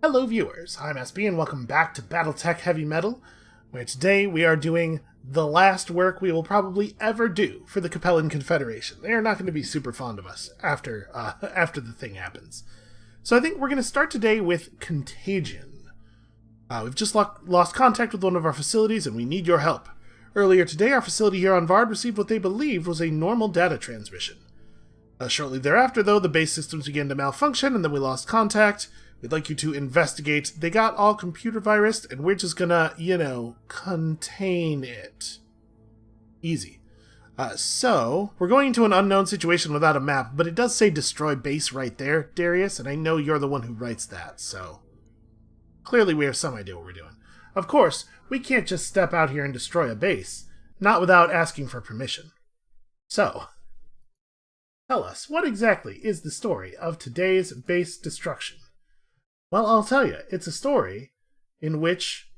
Hello viewers, I'm SB and welcome back to BattleTech Heavy Metal, where today we are doing the last work we will probably ever do for the Capellan Confederation. They are not going to be super fond of us after the thing happens. So I think we're going to start today with Contagion. We've just lost contact with one of our facilities and we need your help. Earlier today, our facility here on Vard received what they believed was a normal data transmission. Shortly thereafter, though, the base systems began to malfunction and then we lost contact. We'd like you to investigate. They got all computer virused, and we're just gonna, contain it. Easy. So, we're going into an unknown situation without a map, but it does say destroy base right there, Darius, and I know you're the one who writes that, so clearly we have some idea what we're doing. Of course, we can't just step out here and destroy a base, not without asking for permission. So, tell us, what exactly is the story of today's base destruction? Well, I'll tell you, it's a story in which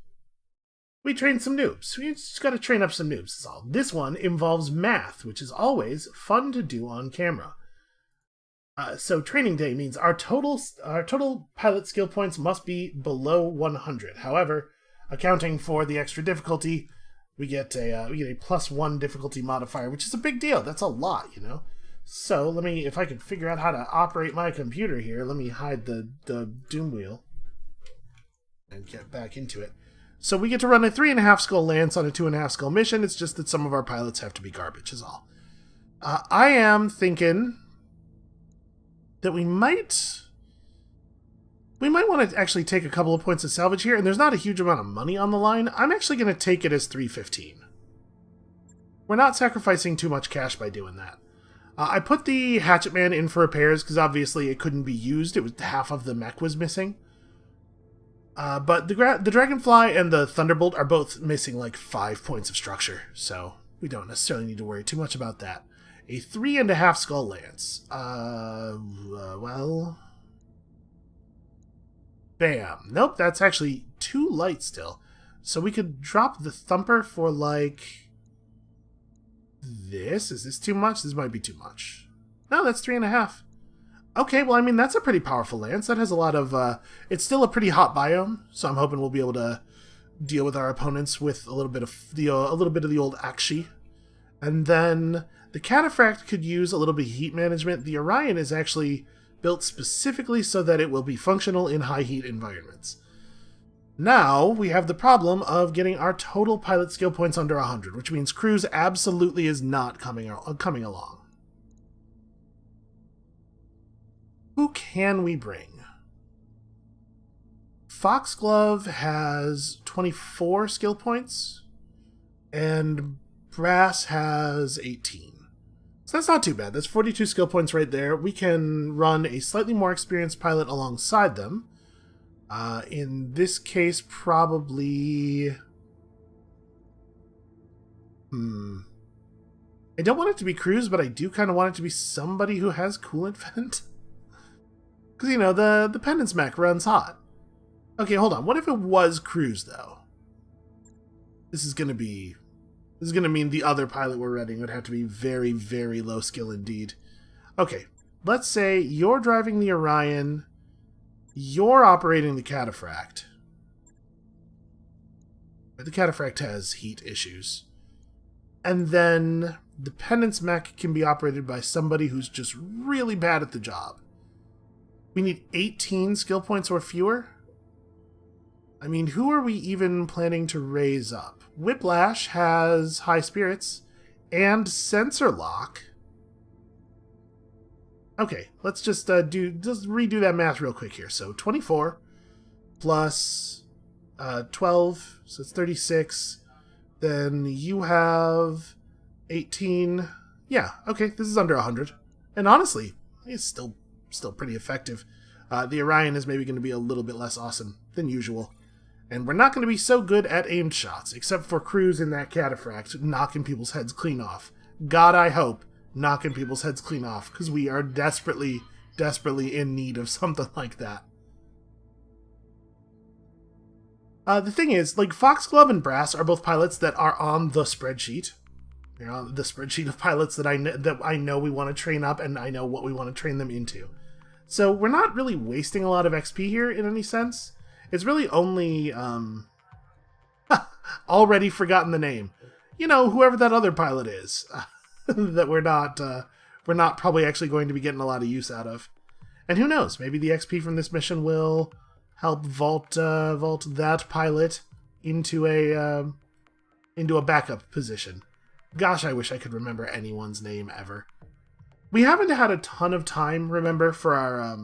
we train some noobs. We just gotta train up some noobs, that's all. This one involves math, which is always fun to do on camera. So training day means our total pilot skill points must be below 100. However, accounting for the extra difficulty, we get a +1 difficulty modifier, which is a big deal. That's a lot, So, if I can figure out how to operate my computer here, let me hide the doom wheel and get back into it. So we get to run a 3.5 skull lance on a 2.5 skull mission. It's just that some of our pilots have to be garbage, is all. I am thinking that we might want to actually take a couple of points of salvage here, and there's not a huge amount of money on the line. I'm actually going to take it as 315. We're not sacrificing too much cash by doing that. I put the Hatchet Man in for repairs because obviously it couldn't be used. It was half of the mech was missing. But the Dragonfly and the Thunderbolt are both missing like 5 points of structure, so we don't necessarily need to worry too much about that. A 3.5 skull lance. Well, bam. Nope, that's actually too light still. So we could drop the Thumper for like this. Is this too much? This might be too much. No, that's 3.5. Okay, well, that's a pretty powerful lance. That has a lot of, it's still a pretty hot biome, so I'm hoping we'll be able to deal with our opponents with a little bit of the old Akshi. And then the Cataphract could use a little bit of heat management. The Orion is actually built specifically so that it will be functional in high heat environments. Now, we have the problem of getting our total pilot skill points under 100, which means Cruise absolutely is not coming along. Who can we bring? Foxglove has 24 skill points, and Brass has 18. So that's not too bad. That's 42 skill points right there. We can run a slightly more experienced pilot alongside them. In this case, probably... I don't want it to be Cruz, but I do kind of want it to be somebody who has coolant vent. Because, the Pendant's mech runs hot. Okay, hold on. What if it was Cruz, though? This is going to mean the other pilot we're running would have to be very, very low skill indeed. Okay, let's say you're driving the Orion... You're operating the Cataphract. The Cataphract has heat issues. And then the Pendant's mech can be operated by somebody who's just really bad at the job. We need 18 skill points or fewer? Who are we even planning to raise up? Whiplash has high spirits and sensor lock. Okay, let's just redo that math real quick here. So 24 plus 12, so it's 36. Then you have 18. Yeah, okay, this is under 100. And honestly, it's still pretty effective. The Orion is maybe going to be a little bit less awesome than usual. And we're not going to be so good at aimed shots, except for Cruz in that Cataphract knocking people's heads clean off. God, I hope. Knocking people's heads clean off, because we are desperately in need of something like that. The thing is, Foxglove and Brass are both pilots that are on the spreadsheet. The spreadsheet of pilots that I know we want to train up, and I know what we want to train them into. So we're not really wasting a lot of XP here in any sense. It's really only already forgotten the name. You know, whoever that other pilot is that we're not probably actually going to be getting a lot of use out of. And who knows? Maybe the XP from this mission will help vault that pilot into a backup position. Gosh, I wish I could remember anyone's name ever. We haven't had a ton of time, remember, for our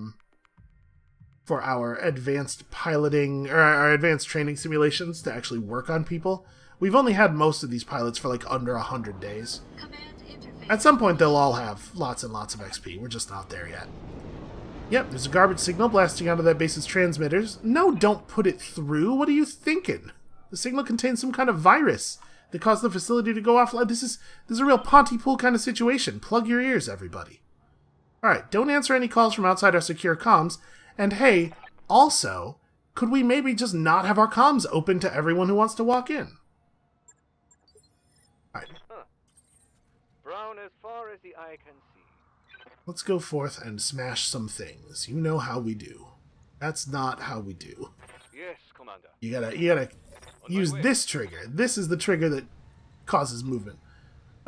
advanced piloting or our advanced training simulations to actually work on people. We've only had most of these pilots for like under 100 days. At some point, they'll all have lots and lots of XP. We're just not there yet. Yep, there's a garbage signal blasting out of that base's transmitters. No, don't put it through. What are you thinking? The signal contains some kind of virus that caused the facility to go offline. This is a real Pontypool kind of situation. Plug your ears, everybody. Alright, don't answer any calls from outside our secure comms. And hey, also, could we maybe just not have our comms open to everyone who wants to walk in? Alright. Brown as far as the eye can see. Let's go forth and smash some things. You know how we do. That's not how we do. Yes, Commander. You gotta use this trigger. This is the trigger that causes movement.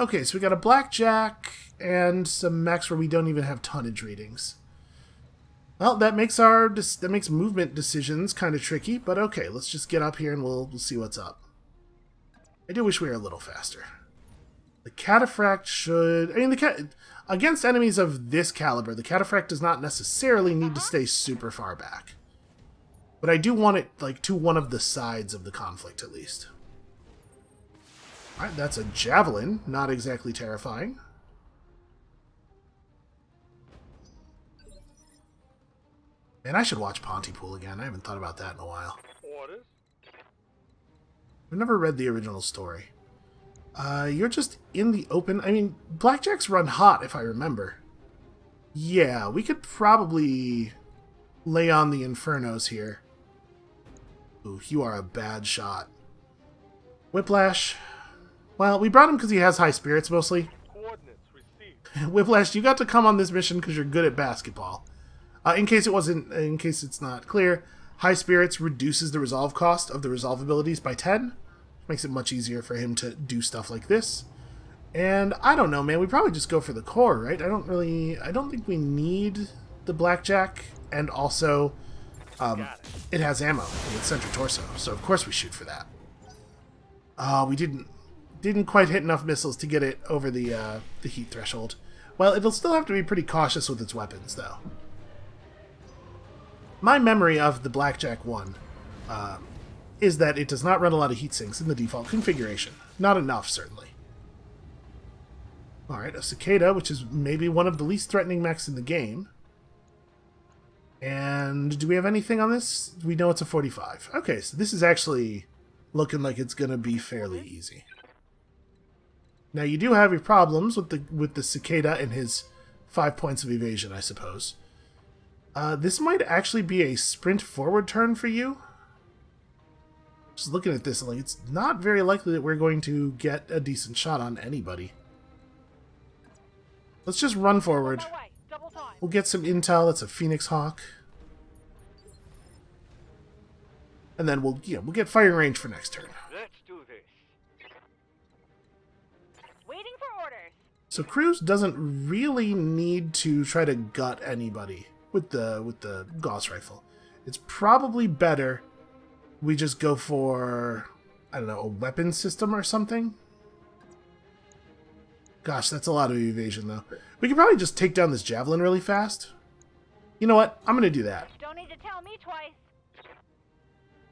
Okay, so we got a blackjack and some mechs where we don't even have tonnage readings. Well, that makes movement decisions kind of tricky, but okay, let's just get up here and we'll see what's up. I do wish we were a little faster. The cataphract should... against enemies of this caliber, the cataphract does not necessarily need to stay super far back. But I do want it, like, to one of the sides of the conflict, at least. Alright, that's a javelin. Not exactly terrifying. Man, I should watch Pontypool again. I haven't thought about that in a while. Orders? I've never read the original story. You're just in the open. I mean, blackjacks run hot, if I remember. Yeah, we could probably lay on the Infernos here. Ooh, you are a bad shot. Whiplash. Well, we brought him because he has high spirits, mostly. Coordinates received. Whiplash, you got to come on this mission because you're good at basketball. In case it's not clear, high spirits reduces the resolve cost of the resolve abilities by 10. Makes it much easier for him to do stuff like this. And I don't know, man, we probably just go for the core, right? I don't think we need the blackjack, and also it has ammo in its center torso, so of course we shoot for that. We didn't quite hit enough missiles to get it over the heat threshold. Well, it'll still have to be pretty cautious with its weapons, though. My memory of the Blackjack 1 is that it does not run a lot of heat sinks in the default configuration. Not enough, certainly. Alright, a cicada, which is maybe one of the least threatening mechs in the game. And do we have anything on this? We know it's a 45. Okay, so this is actually looking like it's going to be fairly easy. Now, you do have your problems with the cicada and his 5 points of evasion, I suppose. This might actually be a sprint forward turn for you. Just looking at this, like, it's not very likely that we're going to get a decent shot on anybody. Let's just run forward. We'll get some intel. That's a Phoenix Hawk. And then we'll get firing range for next turn. Let's do this. Waiting for orders. So Cruz doesn't really need to try to gut anybody with the Gauss rifle. It's probably better we just go for, I don't know, a weapon system or something. Gosh, that's a lot of evasion, though. We could probably just take down this javelin really fast. You know what? I'm going to do that. Don't need to tell me twice.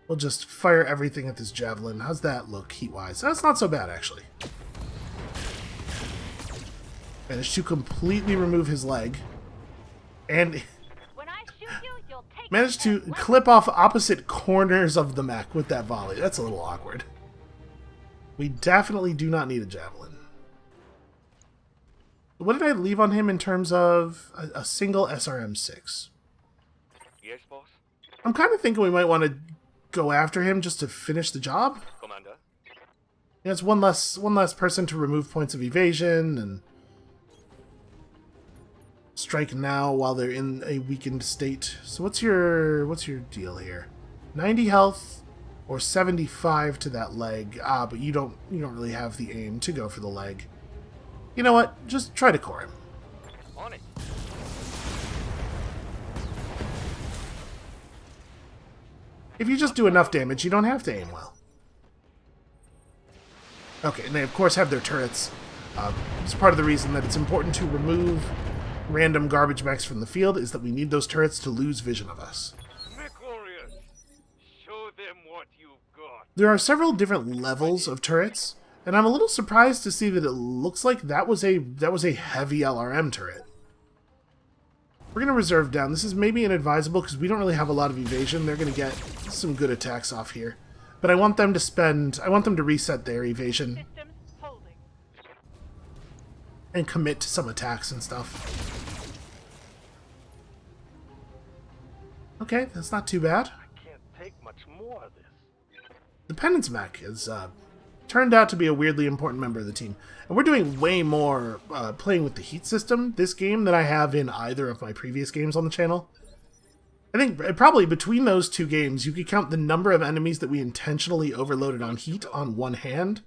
We'll just fire everything at this javelin. How's that look, heat-wise? That's not so bad, actually. Managed to completely remove his leg. And When I shoot you, you'll take managed to it. clip off opposite corners of the mech with that volley. That's a little awkward. We definitely do not need a javelin. What did I leave on him in terms of a single SRM-6? Yes, boss. I'm kind of thinking we might want to go after him just to finish the job. Commander. Yeah, it's one less person to remove points of evasion and strike now while they're in a weakened state. So what's your deal here? 90 health or 75 to that leg. Ah, but you don't really have the aim to go for the leg. You know what? Just try to core him. On it. If you just do enough damage, you don't have to aim well. Okay, and they of course have their turrets. It's part of the reason that it's important to remove random garbage mechs from the field is that we need those turrets to lose vision of us. Mech warriors, show them what you've got. There are several different levels of turrets, and I'm a little surprised to see that it looks like that was a heavy LRM turret. We're going to reserve down. This is maybe inadvisable because we don't really have a lot of evasion. They're going to get some good attacks off here. But I want them to reset their evasion Systems holding. and commit to some attacks and stuff. Okay, that's not too bad. I can't take much more of this. The Penance Mech has turned out to be a weirdly important member of the team. And we're doing way more playing with the heat system this game than I have in either of my previous games on the channel. I think probably between those two games, you could count the number of enemies that we intentionally overloaded on heat on one hand.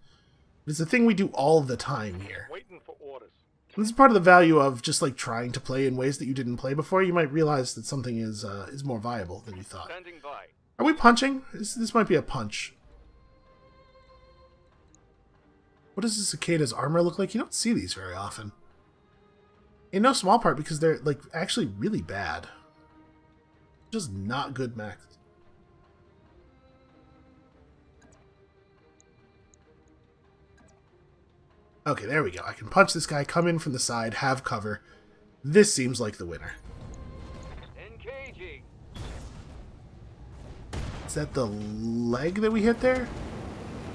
It's a thing we do all the time here. Waiting for orders. This is part of the value of just like trying to play in ways that you didn't play before. You might realize that something is more viable than you thought. Standing by. Are we punching? This might be a punch. What does the cicada's armor look like? You don't see these very often. In no small part because they're like actually really bad. Just not good mechs. Okay, there we go. I can punch this guy, come in from the side, have cover. This seems like the winner. Engaging. Is that the leg that we hit there?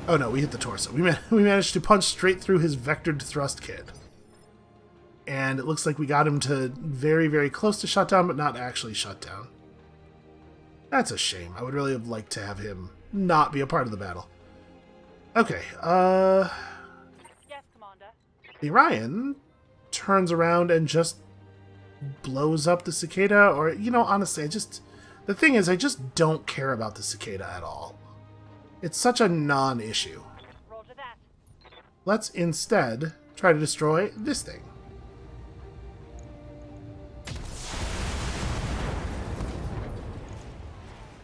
Oh no, we hit the torso. We managed to punch straight through his vectored thrust kit. And it looks like we got him to very, very close to shutdown, but not actually shut down. That's a shame. I would really have liked to have him not be a part of the battle. Okay, Yes, Commander. the Orion turns around and just blows up the cicada, or, you know, honestly, the thing is, I just don't care about the cicada at all. It's such a non-issue. Roger that. Let's instead try to destroy this thing.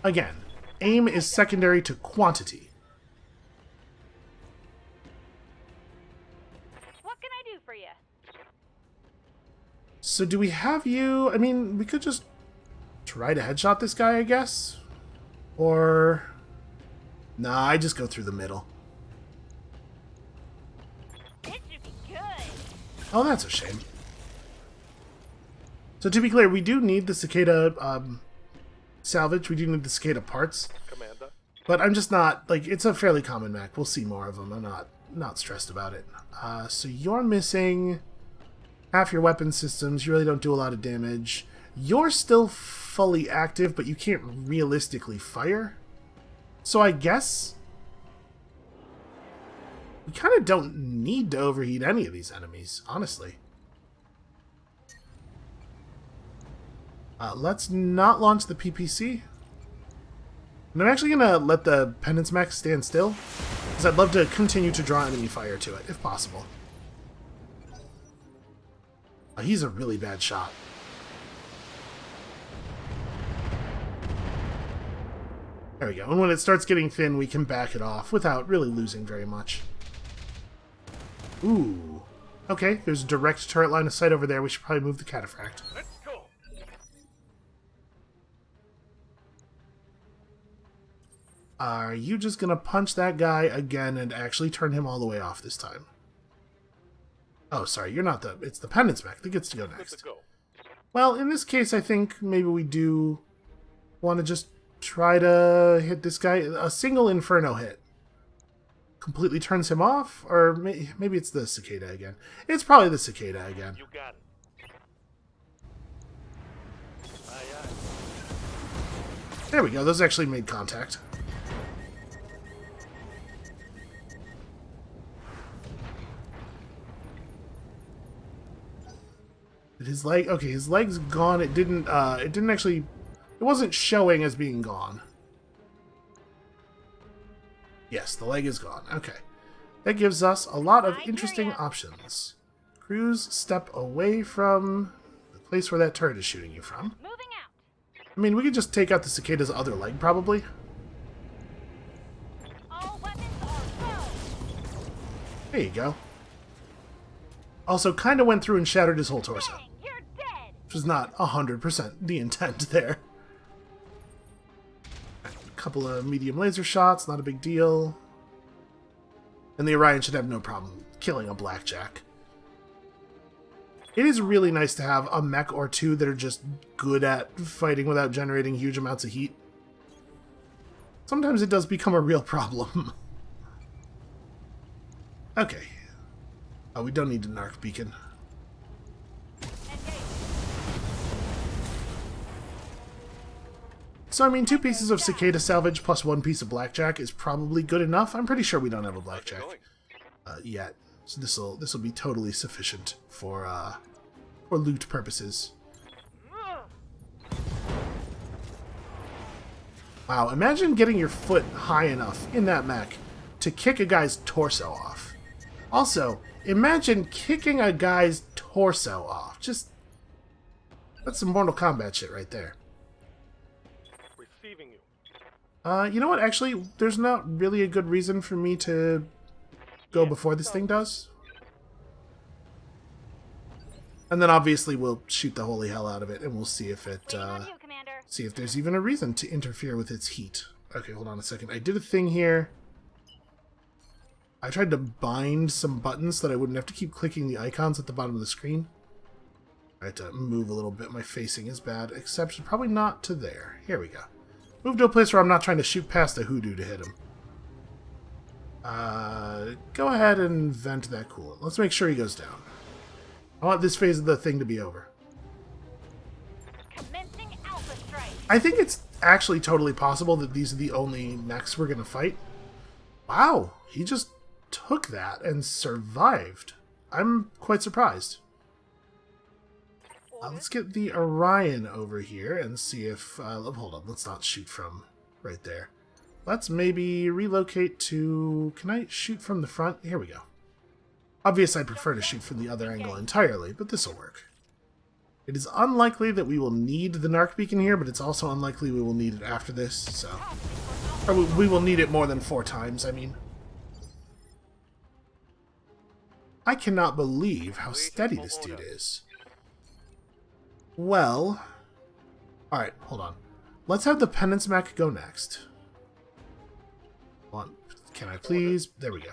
Again, aim is secondary to quantity. What can I do for you? So do we have you... I mean, we could just try to headshot this guy, I guess? Or... Nah, I just go through the middle. It should be good. Oh, that's a shame. So to be clear, we do need the cicada salvage. We do need the cicada parts. Commander. But I'm just not... Like, it's a fairly common mech. We'll see more of them. I'm not stressed about it. So you're missing half your weapon systems. You really don't do a lot of damage. You're still fully active, but you can't realistically fire. So I guess we kind of don't need to overheat any of these enemies, honestly. Let's not launch the PPC. And I'm actually going to let the Penance Mech stand still, because I'd love to continue to draw enemy fire to it, if possible. He's a really bad shot. There we go. And when it starts getting thin, we can back it off without really losing very much. Ooh. Okay, there's a direct turret line of sight over there. We should probably move the cataphract. Let's go. Are you just going to punch that guy again and actually turn him all the way off this time? Oh, sorry, you're not the... It's the Penance Mech that gets to go Good next. to go. Well, in this case, I think maybe we do want to just try to hit this guy. A single Inferno hit completely turns him off, or maybe it's the cicada again. It's probably the cicada again. You got it. Aye, aye. There we go. Those actually made contact. Did his leg... Okay, his leg's gone. It didn't actually... It wasn't showing as being gone. Yes, the leg is gone. Okay. That gives us a lot of I hear interesting ya. options. Cruise, step away from the place where that turret is shooting you from. Moving out. I mean, we could just take out the cicada's other leg, probably. All weapons are go. There you go. Also, kind of went through and shattered his whole torso, Bang, you're dead. which was not 100% the intent there. A couple of medium laser shots, not a big deal. And the Orion should have no problem killing a Blackjack. It is really nice to have a mech or two that are just good at fighting without generating huge amounts of heat. Sometimes it does become a real problem. Okay. Oh, we don't need a narc beacon. Engage. So, I mean, 2 pieces of cicada salvage plus 1 piece of blackjack is probably good enough. I'm pretty sure we don't have a blackjack yet. So this'll be totally sufficient for loot purposes. Wow, imagine getting your foot high enough in that mech to kick a guy's torso off. Also, imagine kicking a guy's torso off. That's some Mortal Kombat shit right there. Receiving you. You know what? Actually, there's not really a good reason for me to go before this thing does. And then obviously we'll shoot the holy hell out of it, and we'll see if it Waiting on you, Commander. see if there's even a reason to interfere with its heat. Okay, hold on a second. I did a thing here. I tried to bind some buttons so that I wouldn't have to keep clicking the icons at the bottom of the screen. I had to move a little bit. My facing is bad, except probably not to there. Here we go. Move to a place where I'm not trying to shoot past a hoodoo to hit him. Go ahead and vent that coolant. Let's make sure he goes down. I want this phase of the thing to be over. Commencing Alpha Strike. I think it's actually totally possible that these are the only mechs we're going to fight. Wow, he just took that and survived. I'm quite surprised. Let's get the Orion over here and see if... hold on, let's not shoot from right there. Let's maybe relocate to... Can I shoot from the front? Here we go. Obviously, I'd prefer to shoot from the other angle entirely, but this'll work. It is unlikely that we will need the Narc Beacon here, but it's also unlikely we will need it after this, so... Or we will need it more than 4 times, I mean. I cannot believe how steady this dude is. Well... Alright, hold on. Let's have the Penance Mech go next. Hold on. Can I please? There we go.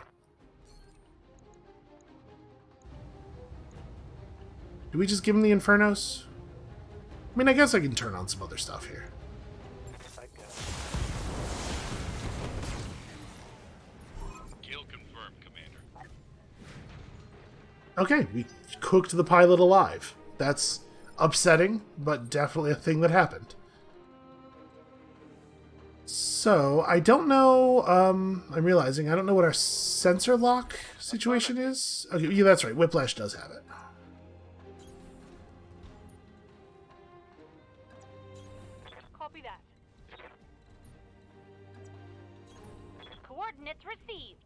Do we just give him the Infernos? I mean, I guess I can turn on some other stuff here. I guess. Kill confirmed, Commander. Okay, we cooked the pilot alive. That's upsetting, but definitely a thing that happened. So, I don't know, I'm realizing, I don't know what our sensor lock situation is. Okay, yeah, that's right, Whiplash does have it. Copy that. Coordinates received.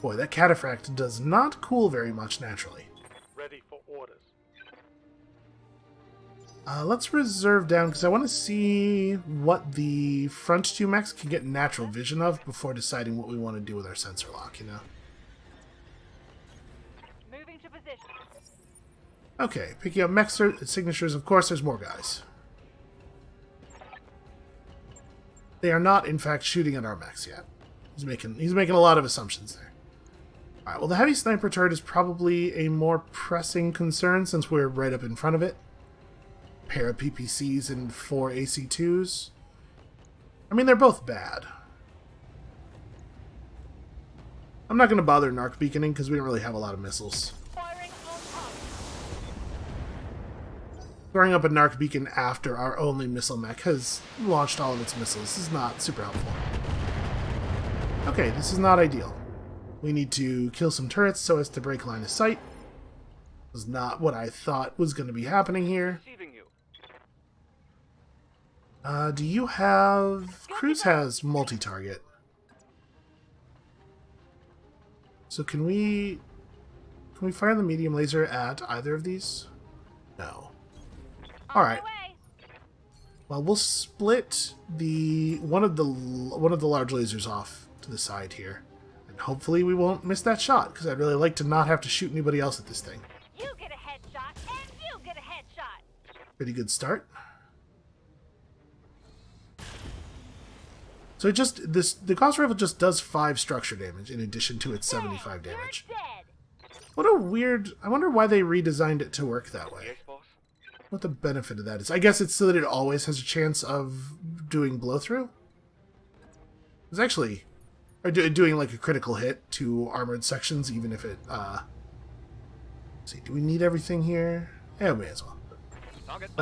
Boy, that cataphract does not cool very much naturally. Ready for orders. Let's reserve down, because I want to see what the front 2 mechs can get natural vision of before deciding what we want to do with our sensor lock, you know? Moving to position. Okay, picking up mech signatures, of course there's more guys. They are not, in fact, shooting at our mechs yet. He's making a lot of assumptions there. Alright, well the heavy sniper turret is probably a more pressing concern since we're right up in front of it. Pair of PPCs and 4 AC2s. I mean, they're both bad. I'm not going to bother Narc Beaconing because we don't really have a lot of missiles. Firing on top. Throwing up a Narc Beacon after our only missile mech has launched all of its missiles is not super helpful. Okay, this is not ideal. We need to kill some turrets so as to break line of sight. This is not what I thought was going to be happening here. Receiving you. Do you have... Cruise has multi-target. So can we fire the medium laser at either of these? No. On my Alright. way. Well, we'll split one of the large lasers off to the side here. And hopefully we won't miss that shot, because I'd really like to not have to shoot anybody else at this thing. You get a headshot, and you get a headshot. Pretty good start. So the Gauss rifle just does 5 structure damage in addition to its 75 damage. You're dead. What a weird... I wonder why they redesigned it to work that way. Yes, boss. What the benefit of that is. I guess it's so that it always has a chance of doing blow-through? It's actually... Or doing like a critical hit to armored sections, even if it... Let's see, do we need everything here? Yeah, we may as well.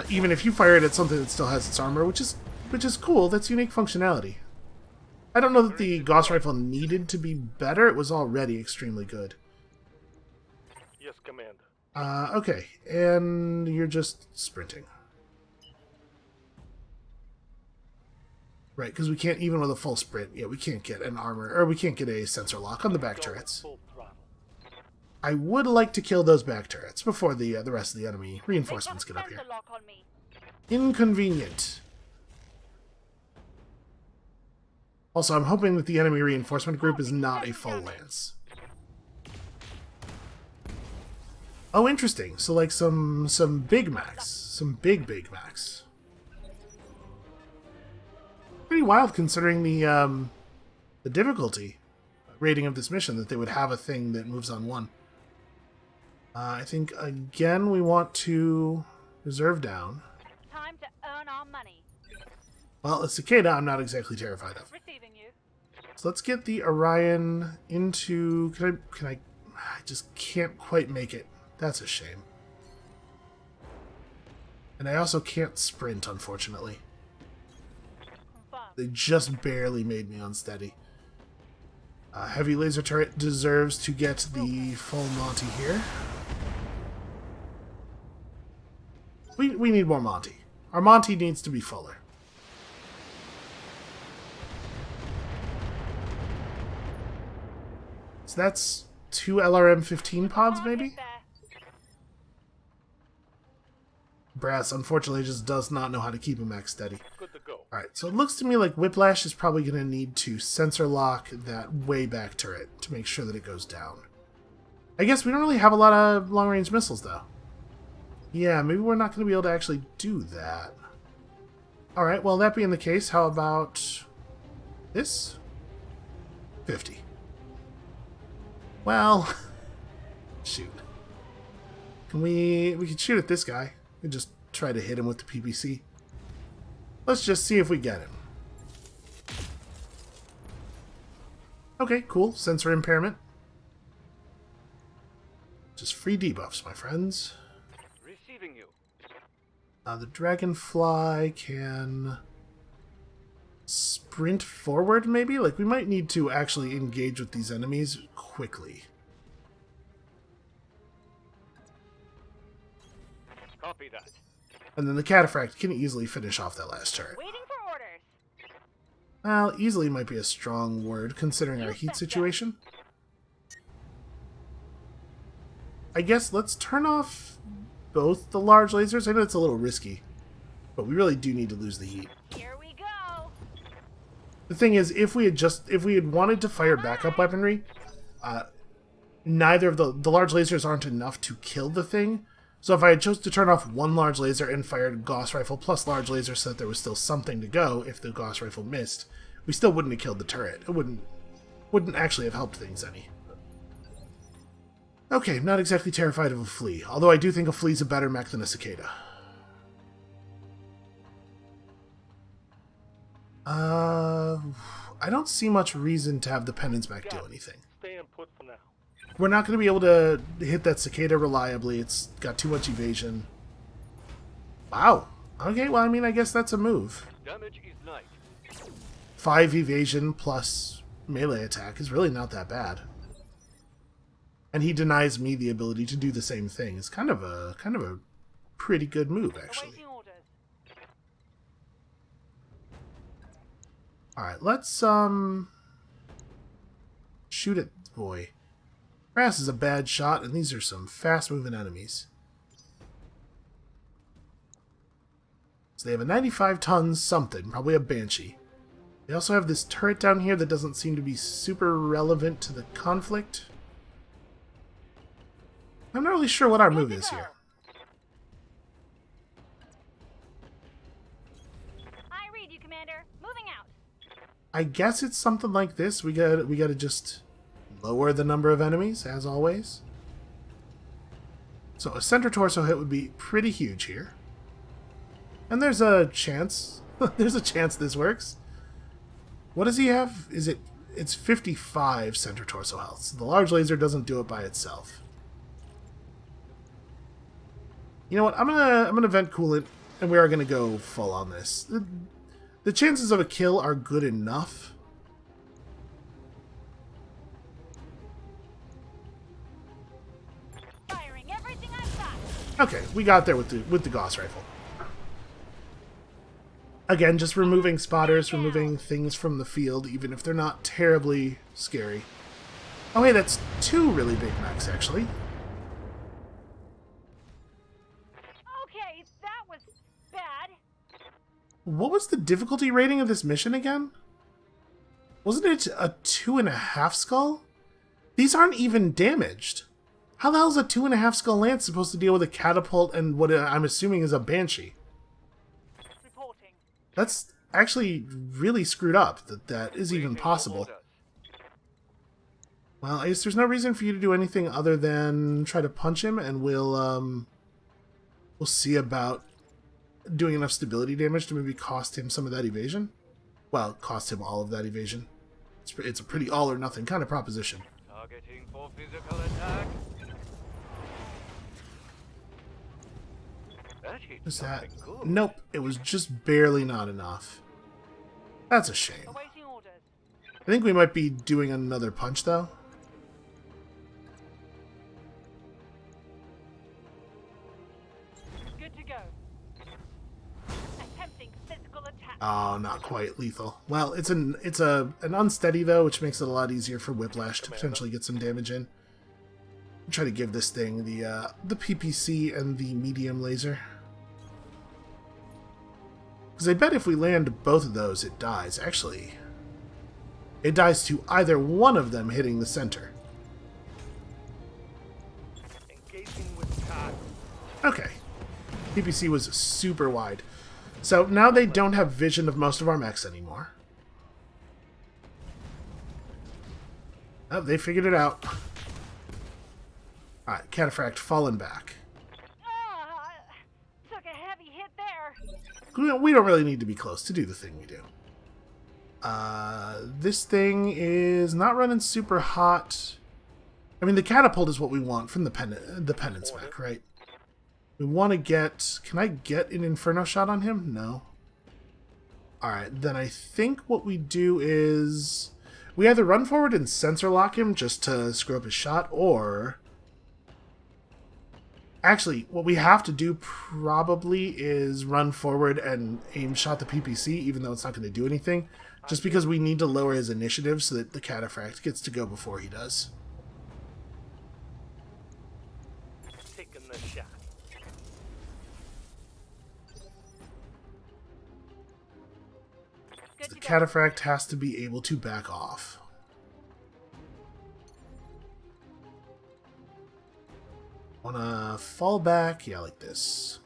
Even if you fire it at something that still has its armor, which is cool, that's unique functionality. I don't know that the Gauss rifle needed to be better, it was already extremely good. Yes, Commander. Okay, and you're just sprinting. Right, because we can't, even with a full sprint, yeah, we can't get an armor, or we can't get a sensor lock on the back turrets. Full throttle. I would like to kill those back turrets before the rest of the enemy reinforcements get up here. Sensor lock on me. Inconvenient. Also, I'm hoping that the enemy reinforcement group is not a full lance. Oh, interesting. So, like, some big mechs. Some big mechs. Pretty wild, considering the difficulty rating of this mission, that they would have a thing that moves on one. I think, again, we want to reserve down. Time to earn our money. Well, a cicada I'm not exactly terrified of. Receiving you. So let's get the Orion into... Can I just can't quite make it. That's a shame. And I also can't sprint, unfortunately. Confirmed. They just barely made me unsteady. Heavy laser turret deserves to get the full Monty here. We need more Monty. Our Monty needs to be fuller. So that's 2 LRM-15 pods, maybe? There. Brass, unfortunately, just does not know how to keep a mech steady. Good to go. Alright, so it looks to me like Whiplash is probably going to need to sensor lock that way back turret to make sure that it goes down. I guess we don't really have a lot of long-range missiles, though. Yeah, maybe we're not going to be able to actually do that. Alright, well, that being the case, how about this? 50. Well, shoot. We can shoot at this guy. We just try to hit him with the PPC. Let's just see if we get him. Okay, cool. Sensor impairment. Just free debuffs, my friends. Receiving you. The Dragonfly can sprint forward, maybe? Like, we might need to actually engage with these enemies quickly. Copy that. And then the Cataphract can easily finish off that last turret. Waiting for orders. Well, easily might be a strong word, considering our heat situation. I guess let's turn off both the large lasers. I know it's a little risky, but we really do need to lose the heat. Here we go. The thing is, if we had wanted to fire backup weaponry, neither of the large lasers aren't enough to kill the thing. So if I had chose to turn off one large laser and fired Gauss rifle plus large laser so that there was still something to go if the Gauss rifle missed, we still wouldn't have killed the turret. It wouldn't actually have helped things any. Okay, I'm not exactly terrified of a flea, although I do think a flea's a better mech than a cicada. I don't see much reason to have the Penance mech do anything. Stay put for now. We're not going to be able to hit that cicada reliably. It's got too much evasion. Wow. Okay, well, I mean, I guess that's a move. Damage is light. 5 evasion plus melee attack is really not that bad. And he denies me the ability to do the same thing. It's kind of a pretty good move, actually. Awaiting orders. Alright, let's, shoot at boy. Grass is a bad shot, and these are some fast-moving enemies. So they have a 95 tons something, probably a Banshee. They also have this turret down here that doesn't seem to be super relevant to the conflict. I'm not really sure what our move is here. I read you, Commander. Moving out. I guess it's something like this. We gotta just lower the number of enemies, as always. So a center torso hit would be pretty huge here. And there's a chance. There's a chance this works. What does he have? It's 55 center torso health. So the large laser doesn't do it by itself. You know what? I'm gonna vent coolant, and we are gonna go full on this. The chances of a kill are good enough. Firing everything I've got. Okay, we got there with the Gauss rifle. Again, just removing spotters, removing things from the field, even if they're not terribly scary. Oh hey, that's two really big mechs, actually. Okay, that was bad. What was the difficulty rating of this mission again? Wasn't it a 2.5 skull? These aren't even damaged. How the hell is a 2.5 skull lance supposed to deal with a catapult and what I'm assuming is a Banshee? Reporting. That's actually really screwed up that is even possible. Well, I guess there's no reason for you to do anything other than try to punch him, and we'll see about doing enough stability damage to maybe cost him some of that evasion. Well, cost him all of that evasion. It's a pretty all or nothing kind of proposition. Targeting for physical attack. That hit Is that? something good. Nope, it was just barely not enough. That's a shame. Awaiting orders. I think we might be doing another punch, though. Good to go. Attempting physical attack. Oh, not quite lethal. Well, it's an unsteady, though, which makes it a lot easier for Whiplash to potentially get some damage in. Try to give this thing the PPC and the medium laser. Because I bet if we land both of those, it dies. Actually, it dies to either one of them hitting the center. Engaging with target. Okay. PPC was super wide. So now they don't have vision of most of our mechs anymore. Oh, they figured it out. Alright, Cataphract fallen back. Took a heavy hit there. We don't really need to be close to do the thing we do. This thing is not running super hot. I mean, the catapult is what we want from the penance mech, right? We want to get... Can I get an Inferno shot on him? No. Alright, then I think what we do is... We either run forward and sensor lock him just to screw up his shot, or... Actually, what we have to do probably is run forward and aim shot the PPC, even though it's not going to do anything, just because we need to lower his initiative so that the Cataphract gets to go before he does. Taking the shot. Good The to go. Cataphract has to be able to back off. Wanna fall back? Yeah, like this.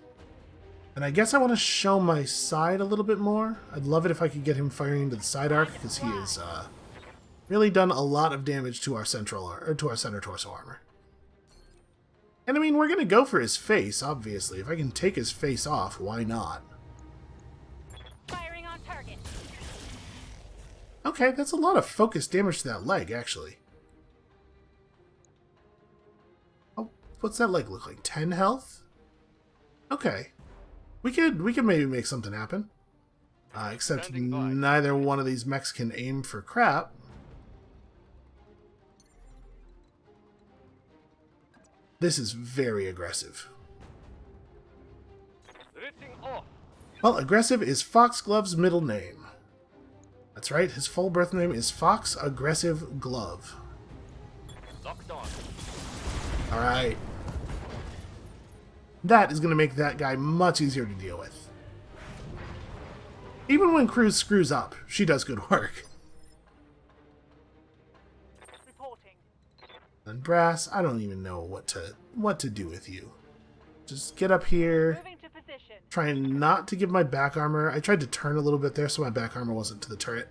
And I guess I want to show my side a little bit more. I'd love it if I could get him firing into the side arc, because he has really done a lot of damage to our center torso armor. And I mean, we're gonna go for his face, obviously. If I can take his face off, why not? Firing on target. Okay, that's a lot of focused damage to that leg, actually. Oh, what's that leg look like? 10 health? Okay. We could maybe make something happen. Except Standing by. neither one of these mechs can aim for crap. This is very aggressive. Ripping off. Well, aggressive is Foxglove's middle name. That's right, his full birth name is Fox Aggressive Glove. Locked on. Alright. That is going to make that guy much easier to deal with. Even when Cruz screws up, she does good work. Reporting. And Brass, I don't even know what to do with you. Just get up here. Moving to position. Trying not to give my back armor. I tried to turn a little bit there so my back armor wasn't to the turret.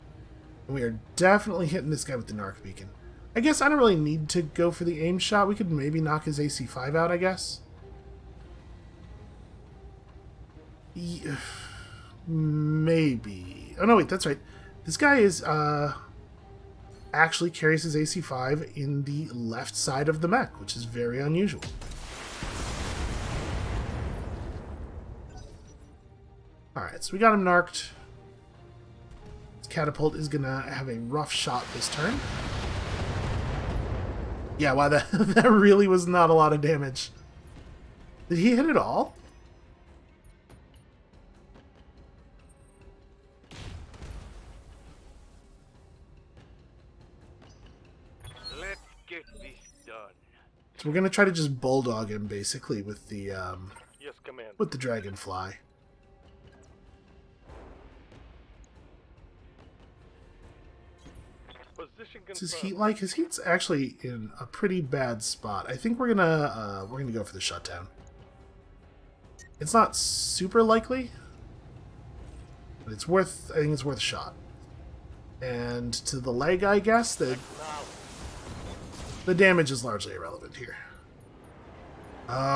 And we are definitely hitting this guy with the narc beacon. I guess I don't really need to go for the aim shot. We could maybe knock his AC5 out, I guess. Yeah, maybe. Oh no, wait, that's right. This guy is actually carries his AC5 in the left side of the mech, which is very unusual. Alright, so we got him narked. His catapult is gonna have a rough shot this turn. Yeah, wow, that really was not a lot of damage. Did he hit it all? Let's get this done. So we're gonna try to just bulldog him basically with the Yes, Commander. with the dragonfly. Position What's his confirmed. heat like? His heat's actually in a pretty bad spot. I think we're gonna go for the shutdown. It's not super likely, but it's worth. I think it's worth a shot. And to the leg, I guess the damage is largely irrelevant here.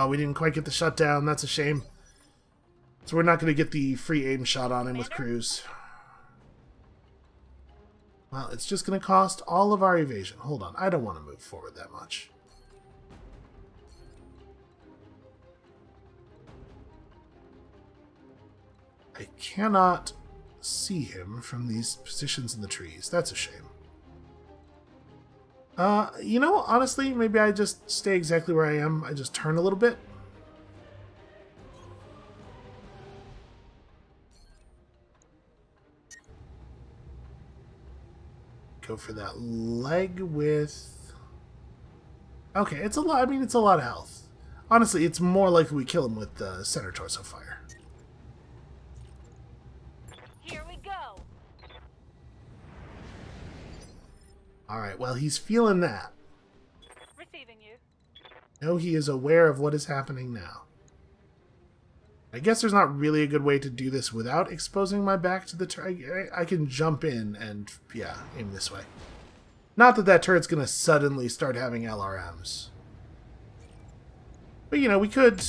We didn't quite get the shutdown. That's a shame. So we're not going to get the free aim shot on him with Cruz. Well, it's just going to cost all of our evasion. Hold on, I don't want to move forward that much. I cannot see him from these positions in the trees. That's a shame. You know, honestly, maybe I just stay exactly where I am. I just turn a little bit. Go for that leg with... Okay, it's a lot. I mean, it's a lot of health. Honestly, it's more likely we kill him with the center torso fire. Here we go. Alright, well, he's feeling that. Receiving you. No, he is aware of what is happening now. I guess there's not really a good way to do this without exposing my back to the turret. I can jump in and, yeah, aim this way. Not that that turret's going to suddenly start having LRMs. But, you know, we could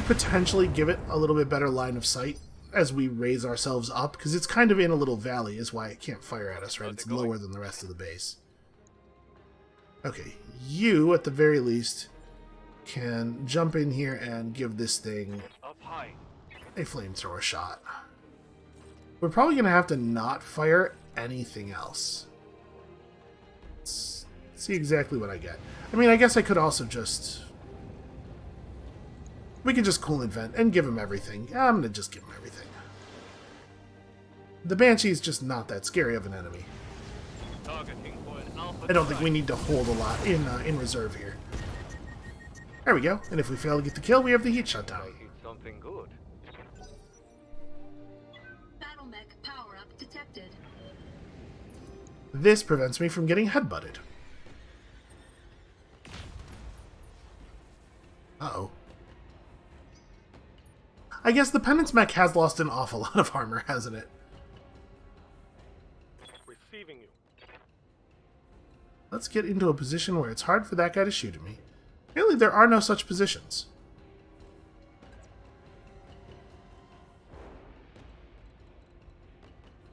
potentially give it a little bit better line of sight as we raise ourselves up, because it's kind of in a little valley is why it can't fire at us, right? It's lower than the rest of the base. Okay, you, at the very least, can jump in here and give this thing Up high. a flamethrower shot. We're probably going to have to not fire anything else. Let's see exactly what I get. I mean, I guess I could also just... We could just cool invent and give him everything. I'm going to just give him everything. The Banshee's just not that scary of an enemy. Targeting for an alpha. I don't think we need to hold a lot in reserve here. There we go. And if we fail to get the kill, we have the heat shutdown. I hit something good. Battle mech power-up detected. This prevents me from getting headbutted. Uh-oh. I guess the Penance mech has lost an awful lot of armor, hasn't it? Receiving you. Let's get into a position where it's hard for that guy to shoot at me. Really, there are no such positions.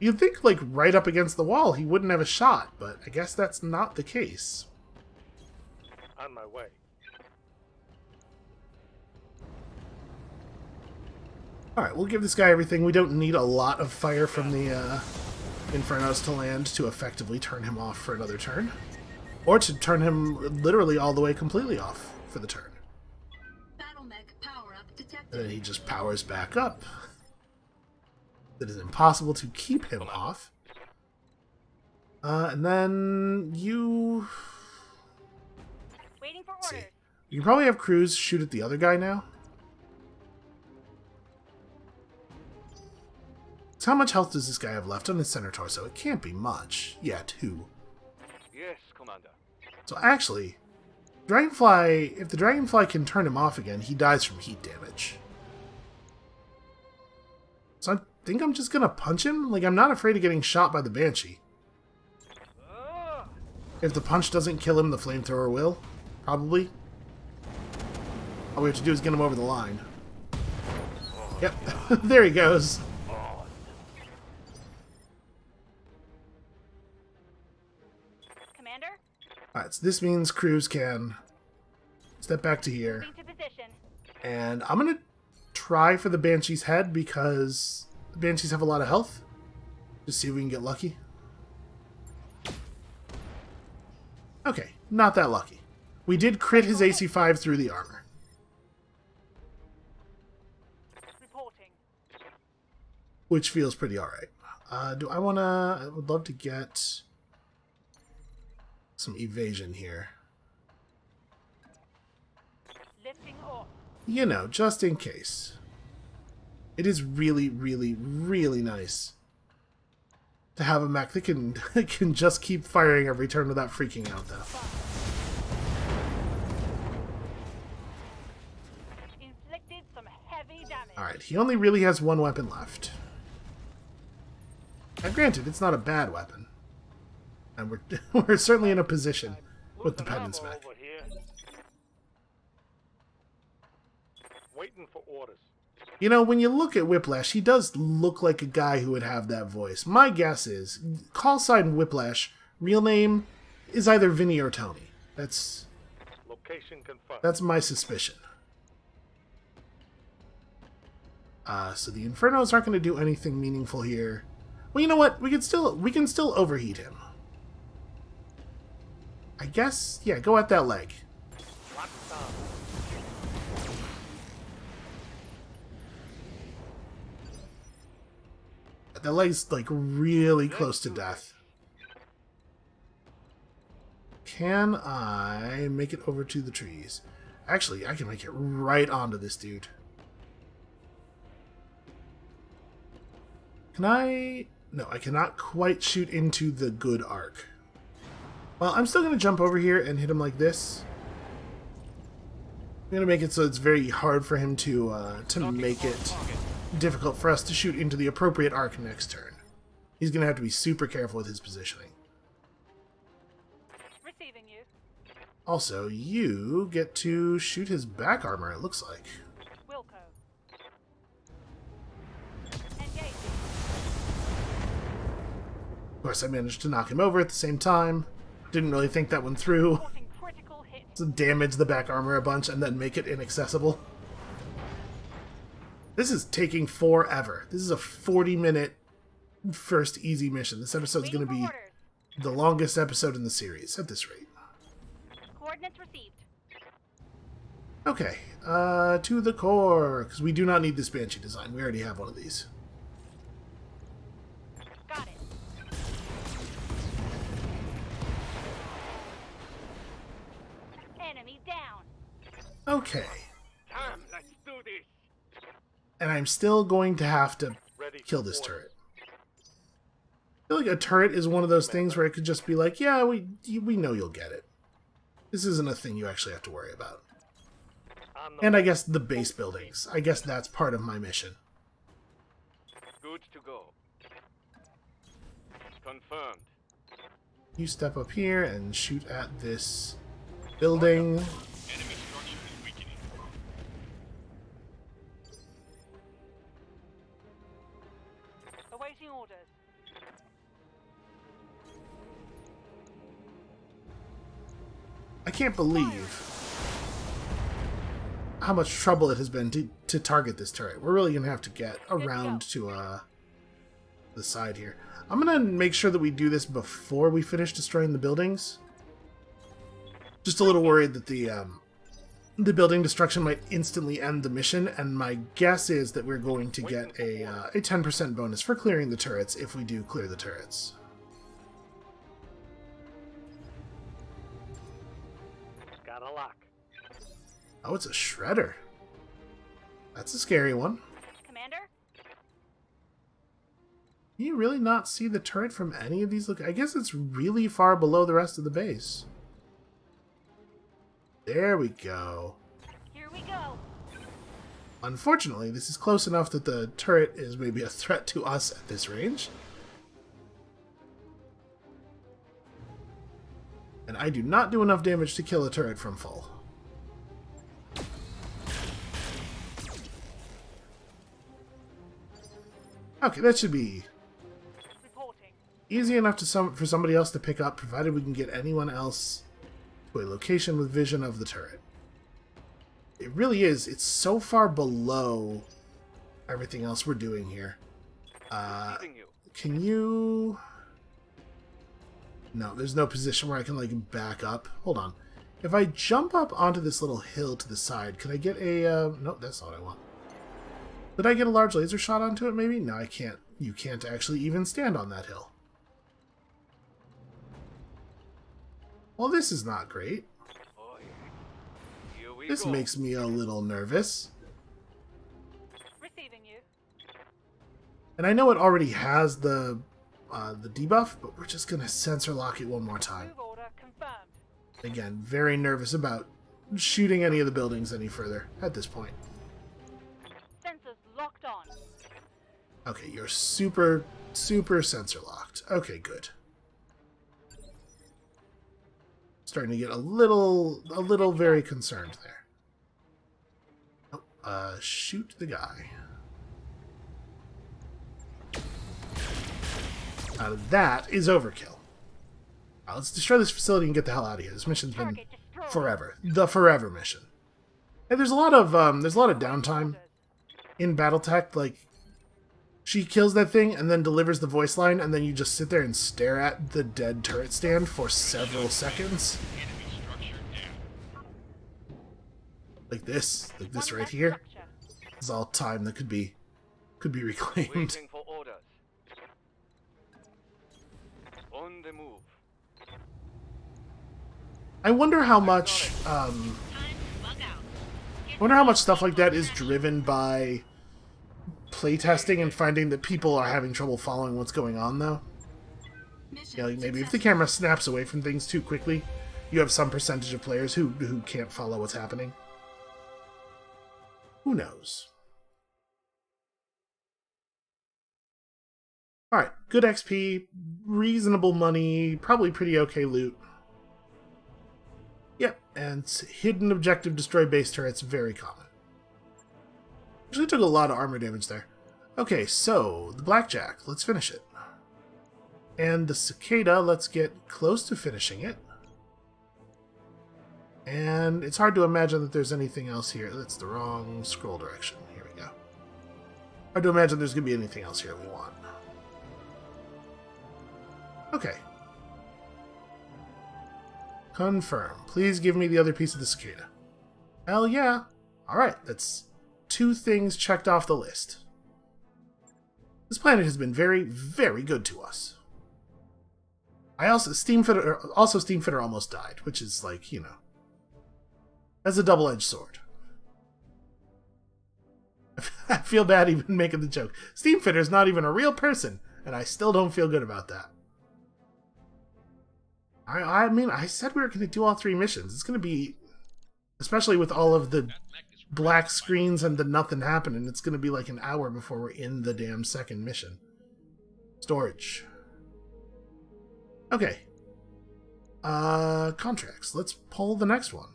You'd think, like, right up against the wall he wouldn't have a shot, but I guess that's not the case. On my way. Alright, we'll give this guy everything. We don't need a lot of fire from the Infernos to land to effectively turn him off for another turn. Or to turn him literally all the way completely off for the turn. Battle mech power-up detected. And then he just powers back up. It is impossible to keep him off. And then you... Waiting for Let's see. orders. You can probably have crews shoot at the other guy now. So how much health does this guy have left on his center torso? It can't be much. Yeah, 2. Yes, Commander. So actually, Dragonfly, if the Dragonfly can turn him off again, he dies from heat damage. So I think I'm just gonna punch him. Like, I'm not afraid of getting shot by the Banshee. If the punch doesn't kill him, the flamethrower will. Probably. All we have to do is get him over the line. Yep, there he goes. Commander, Alright, so this means crews can step back to here. moving to position. And I'm gonna try for the Banshee's head because the Banshees have a lot of health. Just see if we can get lucky. Okay, not that lucky. We did crit his AC5 through the armor. Reporting. Which feels pretty alright. Do I wanna... I would love to get some evasion here. Lifting off. You know, just in case. It is really, really, really nice to have a mech that can, can just keep firing every turn without freaking out, though. Inflicted some heavy damage. Alright, he only really has one weapon left. Now granted, it's not a bad weapon. And we're certainly in a position with the Penance mech. Over here. Waiting for orders. You know, when you look at Whiplash, he does look like a guy who would have that voice. My guess is, call sign Whiplash, real name is either Vinny or Tony. That's Location confirmed. my suspicion. So the Infernos aren't going to do anything meaningful here. Well, you know what? We can still overheat him. I guess, yeah, go at that leg. The leg's like really close to death. Can I make it over to the trees? Actually, I can make it right onto this dude. Can I? No, I cannot quite shoot into the good arc. Well, I'm still going to jump over here and hit him like this. I'm going to make it so it's very hard for him to make it difficult for us to shoot into the appropriate arc next turn. He's going to have to be super careful with his positioning. Receiving you. Also, you get to shoot his back armor, it looks like. Wilco. Engaging. Of course, I managed to knock him over at the same time. Didn't really think that one through. Reporting critical hit. So damage the back armor a bunch and then make it inaccessible. This is taking forever. This is a 40-minute first easy mission. This episode's going to Waiting be for orders. the longest episode in the series at this rate. Coordinates received. Okay, to the core, because we do not need this Banshee design. We already have one of these. Got it. Enemy down. Okay, Time, let's do this. and I'm still going to have to Ready kill for this orders. turret. I feel like a turret is one of those things where it could just be like, yeah, we know you'll get it. This isn't a thing you actually have to worry about. On the And I guess the base buildings. I guess that's part of my mission. good to go. Confirmed. You step up here and shoot at this building. Enemy structure is weakening. Awaiting orders. I can't believe how much trouble it has been to target this turret. We're really going to have to get around to the side here. I'm going to make sure that we do this before we finish destroying the buildings. Just a little worried that the building destruction might instantly end the mission, and my guess is that we're going to get a 10% bonus for clearing the turrets if we do clear the turrets. Oh, it's a shredder. That's a scary one. Commander? Can you really not see the turret from any of these? Look, I guess it's really far below the rest of the base. There we go. Here we go. Unfortunately, this is close enough that the turret is maybe a threat to us at this range. And I do not do enough damage to kill a turret from full. Okay, that should be Reporting. easy enough for somebody else to pick up, provided we can get anyone else to a location with vision of the turret. It really is. It's so far below everything else we're doing here. Receiving you. Can you... No, there's no position where I can, like, back up. Hold on. If I jump up onto this little hill to the side, can I get a... No, that's not what I want. Did I get a large laser shot onto it, maybe? No, I can't. You can't actually even stand on that hill. Well, this is not great. Oh, here we This go. makes me a little nervous. Receiving you. And I know it already has the debuff, but we're just going to sensor lock it one more time. Move order confirmed. Again, very nervous about shooting any of the buildings any further at this point. Sensors locked on. Okay, you're super sensor locked. Okay, good. Starting to get a little very concerned there. Oh, shoot the guy. That is overkill. Let's destroy this facility and get the hell out of here. This mission's been Target destroyed. forever. The forever mission. And there's a lot of downtime in BattleTech. Like, she kills that thing and then delivers the voice line, and then you just sit there and stare at the dead turret stand for several seconds. Like this One right left here. structure. This is all time that could be reclaimed. Waiting for orders. On the move. I wonder how much stuff like that is driven by playtesting and finding that people are having trouble following what's going on, though. Mission Yeah, like maybe if the successful. camera snaps away from things too quickly, you have some percentage of players who can't follow what's happening. Who knows? Alright, good XP, reasonable money, probably pretty okay loot. Yep, and hidden objective destroy base turrets, very common. Actually took a lot of armor damage there. Okay, so, the Blackjack, let's finish it. And the Cicada, let's get close to finishing it. And it's hard to imagine that there's anything else here. That's the wrong scroll direction. Here we go. Hard to imagine there's going to be anything else here we want. Okay. Confirm. Please give me the other piece of the Cicada. Hell yeah. Alright, that's 2 things checked off the list. This planet has been very, very good to us. Steamfitter almost died, which is like, you know, that's a double-edged sword. I feel bad even making the joke. Steamfitter's not even a real person, and I still don't feel good about that. I mean, I said we were going to do all 3 missions. It's going to be, especially with all of the black screens and the nothing happening, it's going to be like an hour before we're in the damn second mission. Storage. Okay. Contracts. Let's pull the next one.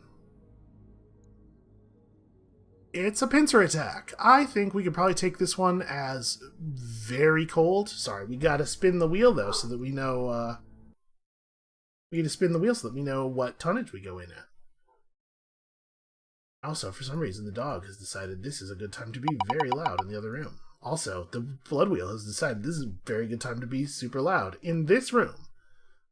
It's a pincer attack. I think we could probably take this one as very cold. Sorry, we gotta spin the wheel though so that we know, we need to spin the wheel so that we know what tonnage we go in at. Also, for some reason, the dog has decided this is a good time to be very loud in the other room. Also, the blood wheel has decided this is a very good time to be super loud in this room.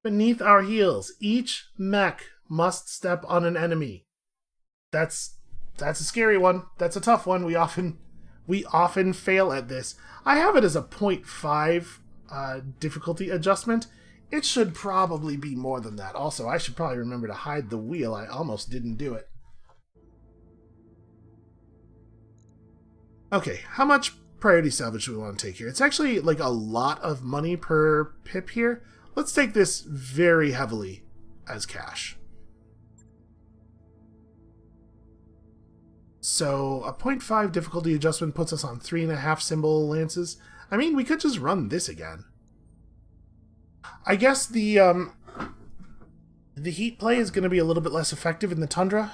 Beneath our heels, each mech must step on an enemy. That's a scary one. That's a tough one. We often fail at this. I have it as a 0.5 difficulty adjustment. It should probably be more than that. Also, I should probably remember to hide the wheel. I almost didn't do it. Okay, how much priority salvage do we want to take here? It's actually like a lot of money per pip here. Let's take this very heavily as cash. So a 0.5 difficulty adjustment puts us on 3.5 symbol lances. I mean, we could just run this again. I guess the heat play is going to be a little bit less effective in the tundra.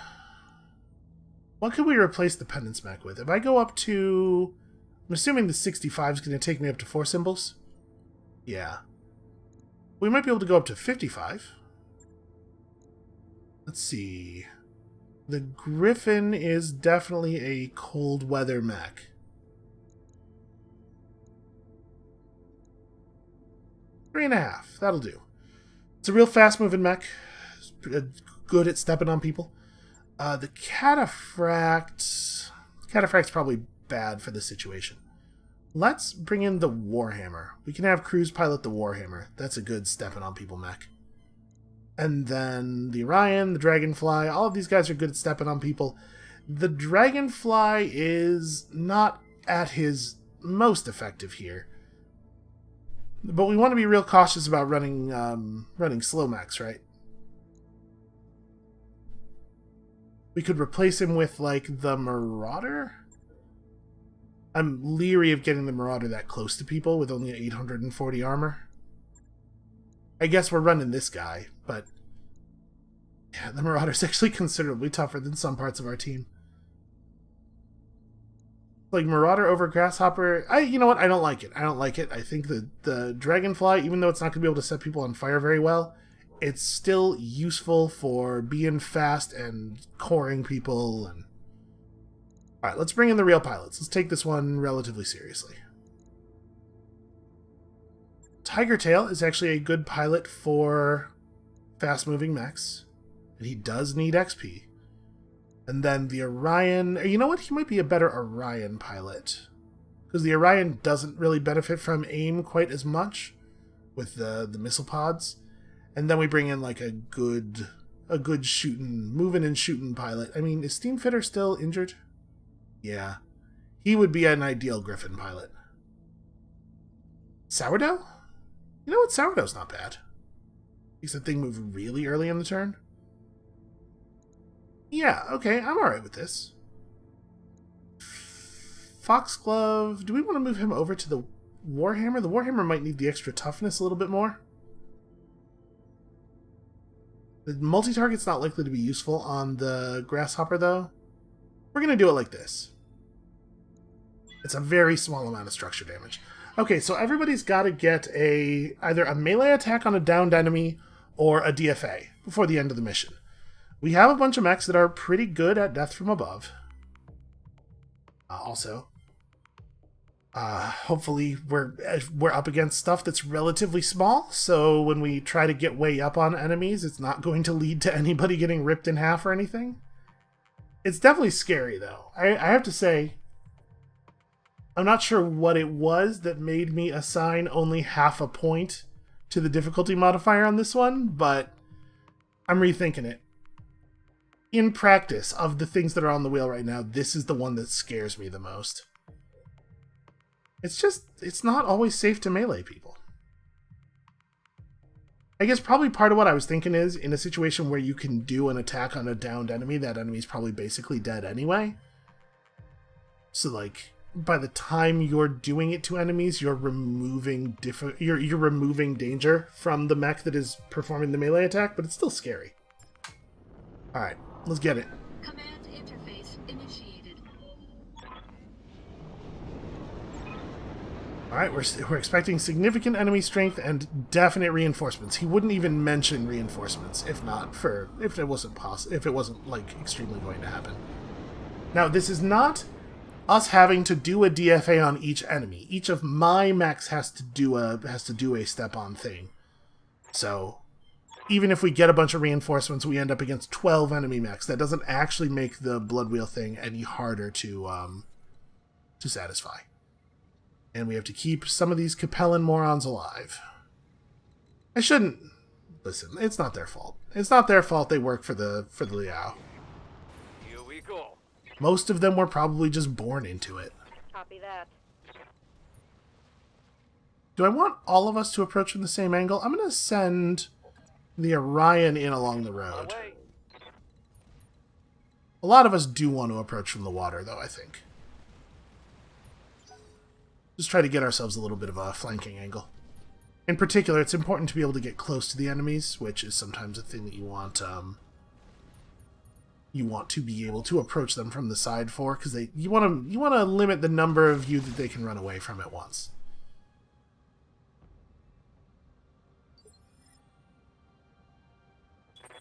What could we replace the pendants mech with? If I go up to... I'm assuming the 65 is going to take me up to 4 symbols. Yeah. We might be able to go up to 55. Let's see. The Griffin is definitely a cold weather mech. Three and a half. That'll do. It's a real fast-moving mech. It's good at stepping on people. The Cataphract... Cataphract's probably bad for this situation. Let's bring in the Warhammer. We can have Cruise pilot the Warhammer. That's a good stepping on people mech. And then the Orion, the Dragonfly, all of these guys are good at stepping on people. The Dragonfly is not at his most effective here. But we want to be real cautious about running slow mechs, right? We could replace him with, like, the Marauder? I'm leery of getting the Marauder that close to people with only 840 armor. I guess we're running this guy, but... yeah, the Marauder's actually considerably tougher than some parts of our team. Like, Marauder over Grasshopper... you know what? I don't like it. I don't like it. I think the Dragonfly, even though it's not going to be able to set people on fire very well, it's still useful for being fast and coring people. And alright, let's bring in the real pilots. Let's take this one relatively seriously. Tiger Tail is actually a good pilot for fast-moving mechs. And he does need XP. And then the Orion... you know what? He might be a better Orion pilot. Because the Orion doesn't really benefit from aim quite as much with the missile pods. And then we bring in like a good shooting, moving and shooting pilot. I mean, is Steamfitter still injured? Yeah. He would be an ideal Griffin pilot. Sourdough? You know what? Sourdough's not bad. Makes the thing move really early in the turn. Yeah, okay, I'm alright with this. Foxglove, do we want to move him over to the Warhammer? The Warhammer might need the extra toughness a little bit more. The multi-target's not likely to be useful on the Grasshopper, though. We're going to do it like this. It's a very small amount of structure damage. Okay, so everybody's got to get either a melee attack on a downed enemy or a DFA before the end of the mission. We have a bunch of mechs that are pretty good at death from above. Hopefully we're up against stuff that's relatively small, so when we try to get way up on enemies, it's not going to lead to anybody getting ripped in half or anything. It's definitely scary, though. I have to say, I'm not sure what it was that made me assign only half a point to the difficulty modifier on this one, but I'm rethinking it. In practice, of the things that are on the wheel right now, this is the one that scares me the most. It's not always safe to melee people. I guess probably part of what I was thinking is, in a situation where you can do an attack on a downed enemy, that enemy's probably basically dead anyway. So, like, by the time you're doing it to enemies, you're removing you're removing danger from the mech that is performing the melee attack, but it's still scary. Alright, let's get it. Command interface initiated. Alright, we're expecting significant enemy strength and definite reinforcements. He wouldn't even mention reinforcements if it wasn't like extremely going to happen. Now, this is not us having to do a DFA on each enemy. Each of my mechs has to do a step-on thing. So, even if we get a bunch of reinforcements, we end up against 12 enemy mechs. That doesn't actually make the Blood Wheel thing any harder to satisfy. And we have to keep some of these Capellan morons alive. I shouldn't... Listen, it's not their fault. It's not their fault they work for the Liao. Here we go. Most of them were probably just born into it. Copy that. Do I want all of us to approach from the same angle? I'm going to send the Orion in along the road. Away. A lot of us do want to approach from the water, though, I think. Just try to get ourselves a little bit of a flanking angle. In particular, it's important to be able to get close to the enemies, which is sometimes a thing that you want to be able to approach them from the side for, because you want to limit the number of you that they can run away from at once.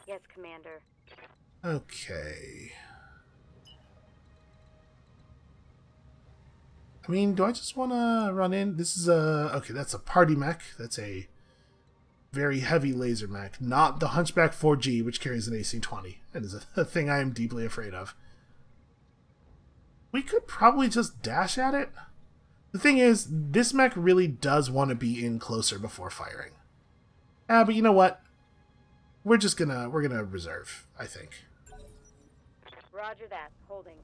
Yes, Commander. Okay. I mean, do I just want to run in? This is okay, that's a party mech. That's a very heavy laser mech. Not the Hunchback 4G, which carries an AC-20. And is a thing I am deeply afraid of. We could probably just dash at it. The thing is, this mech really does want to be in closer before firing. But you know what? We're gonna reserve, I think. Roger that. Holding.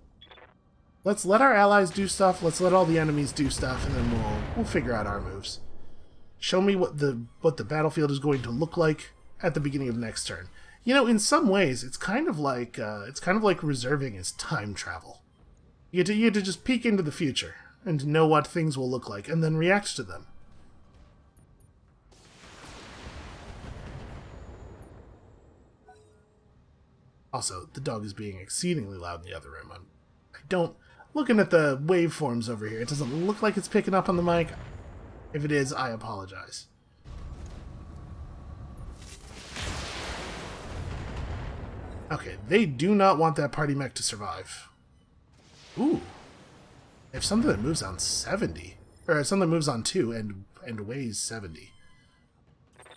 Let's let our allies do stuff, let's let all the enemies do stuff, and then we'll figure out our moves. Show me what the battlefield is going to look like at the beginning of next turn. You know, in some ways, it's kind of like reserving is time travel. You get to just peek into the future and know what things will look like, and then react to them. Also, the dog is being exceedingly loud in the other room. Looking at the waveforms over here, it doesn't look like it's picking up on the mic. If it is, I apologize. Okay, they do not want that party mech to survive. Ooh. They have something that moves on 70. Or something that moves on 2 and weighs 70.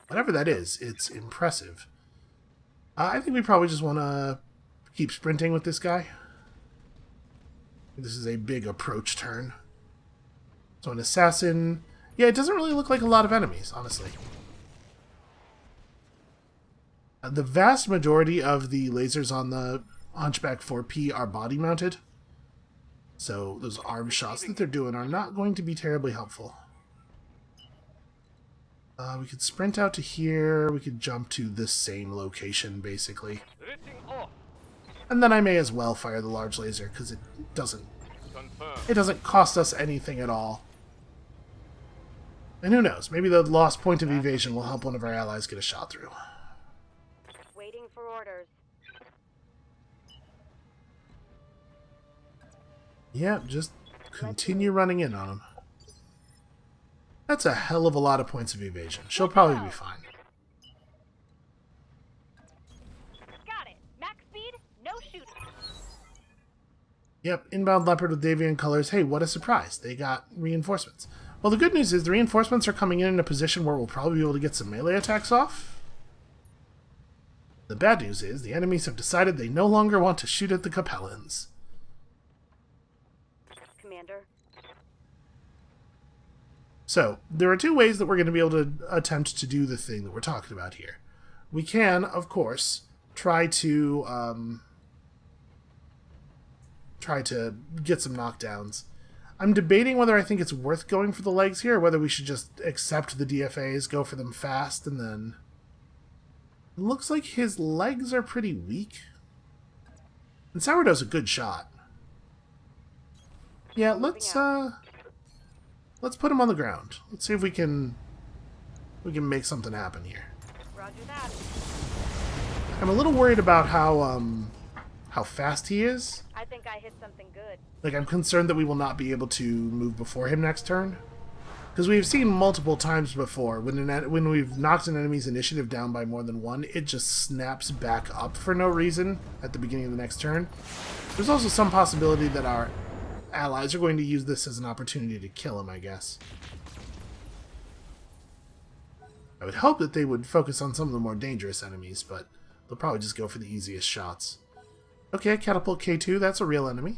Whatever that is, it's impressive. I think we probably just want to keep sprinting with this guy. This is a big approach turn. So an assassin... Yeah, it doesn't really look like a lot of enemies, honestly. The vast majority of the lasers on the Hunchback 4P are body-mounted. So those arm shots that they're doing are not going to be terribly helpful. We could sprint out to here. We could jump to this same location, basically. Switching off. And then I may as well fire the large laser, because it doesn't Confirm. cost us anything at all. And who knows, maybe the lost point of evasion will help one of our allies get a shot through. Waiting for orders. Yeah, just continue running in on them. That's a hell of a lot of points of evasion. She'll probably be fine. Got it. Max speed, no shooting. Yep, inbound Leopard with Davian colors. Hey, what a surprise. They got reinforcements. Well, the good news is the reinforcements are coming in a position where we'll probably be able to get some melee attacks off. The bad news is the enemies have decided they no longer want to shoot at the Capellans. Commander. So, there are two ways that we're going to be able to attempt to do the thing that we're talking about here. We can, of course, try to get some knockdowns. I'm debating whether I think it's worth going for the legs here, or whether we should just accept the DFAs, go for them fast, and then... It looks like his legs are pretty weak. And Sourdough's a good shot. Yeah, let's put him on the ground. Let's see if we can make something happen here. Roger that. I'm a little worried about how fast he is. I think I hit something good. Like, I'm concerned that we will not be able to move before him next turn. Because we've seen multiple times before, when we've knocked an enemy's initiative down by more than one, it just snaps back up for no reason at the beginning of the next turn. There's also some possibility that our allies are going to use this as an opportunity to kill him, I guess. I would hope that they would focus on some of the more dangerous enemies, but they'll probably just go for the easiest shots. Okay, Catapult K2, that's a real enemy.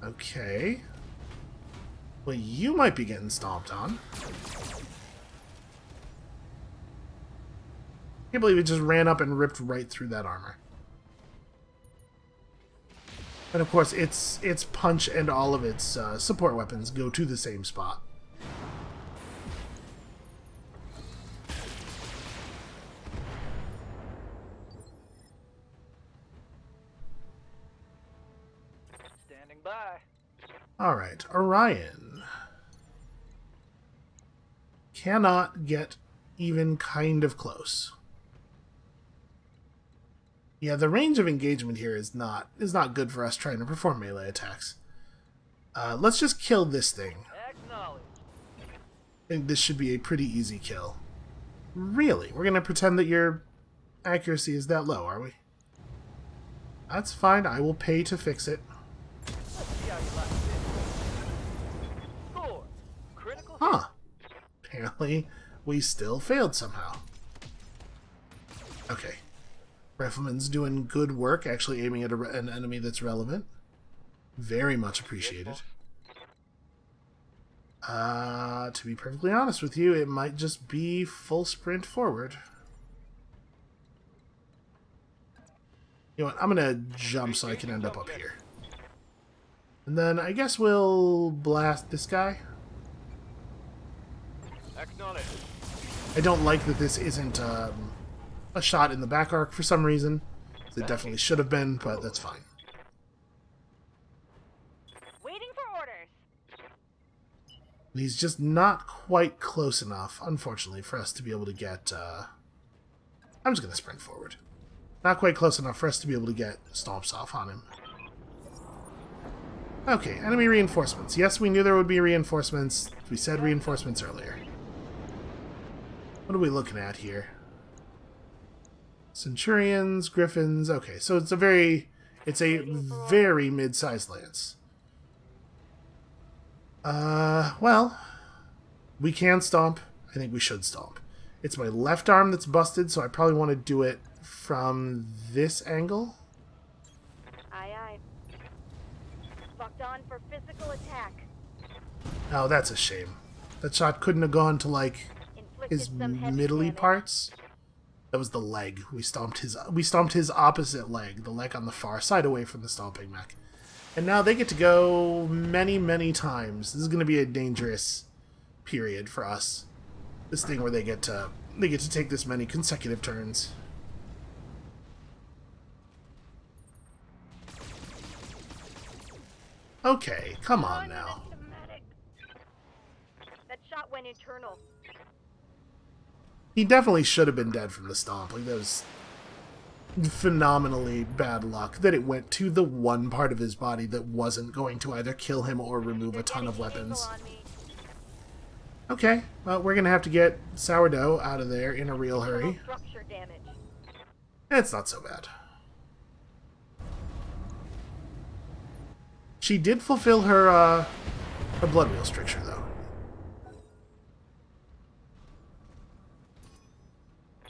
Okay. Well, you might be getting stomped on. Can't believe it just ran up and ripped right through that armor. And of course, its punch and all of its support weapons go to the same spot. Standing by. Alright, Orion. Cannot get even kind of close. Yeah, the range of engagement here is not good for us trying to perform melee attacks. Let's just kill this thing. Acknowledged. I think this should be a pretty easy kill. Really? We're going to pretend that your accuracy is that low, are we? That's fine. I will pay to fix it. Let's see how you like this. Score. Critical. Huh. Apparently, we still failed somehow. Okay. Rifleman's doing good work, actually aiming at an enemy that's relevant. Very much appreciated. To be perfectly honest with you, it might just be full sprint forward. You know what, I'm gonna jump so I can end up here. And then I guess we'll blast this guy. Acknowledged. I don't like that this isn't a shot in the back arc for some reason. It definitely should have been, but that's fine. Waiting for orders. And he's just not quite close enough, unfortunately, for us to be able to get... I'm just going to sprint forward. Not quite close enough for us to be able to get stomps off on him. Okay, enemy reinforcements. Yes, we knew there would be reinforcements. We said reinforcements earlier. What are we looking at here? Centurions, Griffins. Okay, so it's a very mid-sized lance. Well, we can stomp. I think we should stomp. It's my left arm that's busted, so I probably want to do it from this angle. Aye, aye. Locked on for physical attack. Oh, that's a shame. That shot couldn't have gone to, like, Inflicted his some heavy middly damage. parts. That was the leg. We stomped his opposite leg, the leg on the far side away from the stomping mech. And now they get to go many, many times. This is going to be a dangerous period for us. This thing where they get to take this many consecutive turns. Okay, come on now. That shot went internal. He definitely should have been dead from the stomp. Like, that was phenomenally bad luck that it went to the one part of his body that wasn't going to either kill him or remove a ton of weapons. Okay, well, we're going to have to get Sourdough out of there in a real hurry. Structure damage. It's not so bad. She did fulfill her blood wheel stricture, though.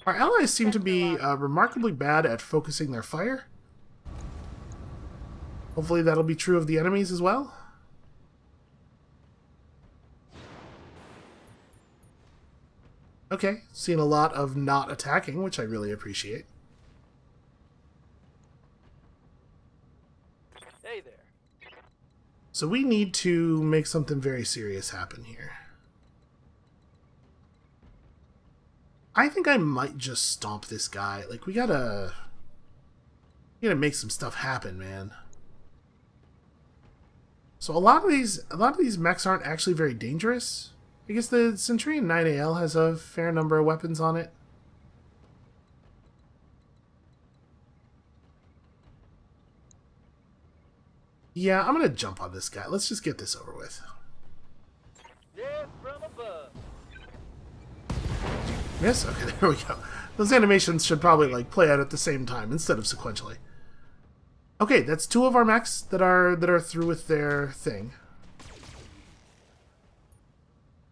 Our allies seem to be remarkably bad at focusing their fire. Hopefully that'll be true of the enemies as well. Okay, seeing a lot of not attacking, which I really appreciate. Hey there. So we need to make something very serious happen here. I think I might just stomp this guy. Like, we gotta make some stuff happen, man. So a lot of these mechs aren't actually very dangerous. I guess the Centurion 9AL has a fair number of weapons on it. Yeah, I'm gonna jump on this guy. Let's just get this over with. Death from above. Yes? Okay, there we go. Those animations should probably, like, play out at the same time instead of sequentially. Okay, that's two of our mechs that are through with their thing.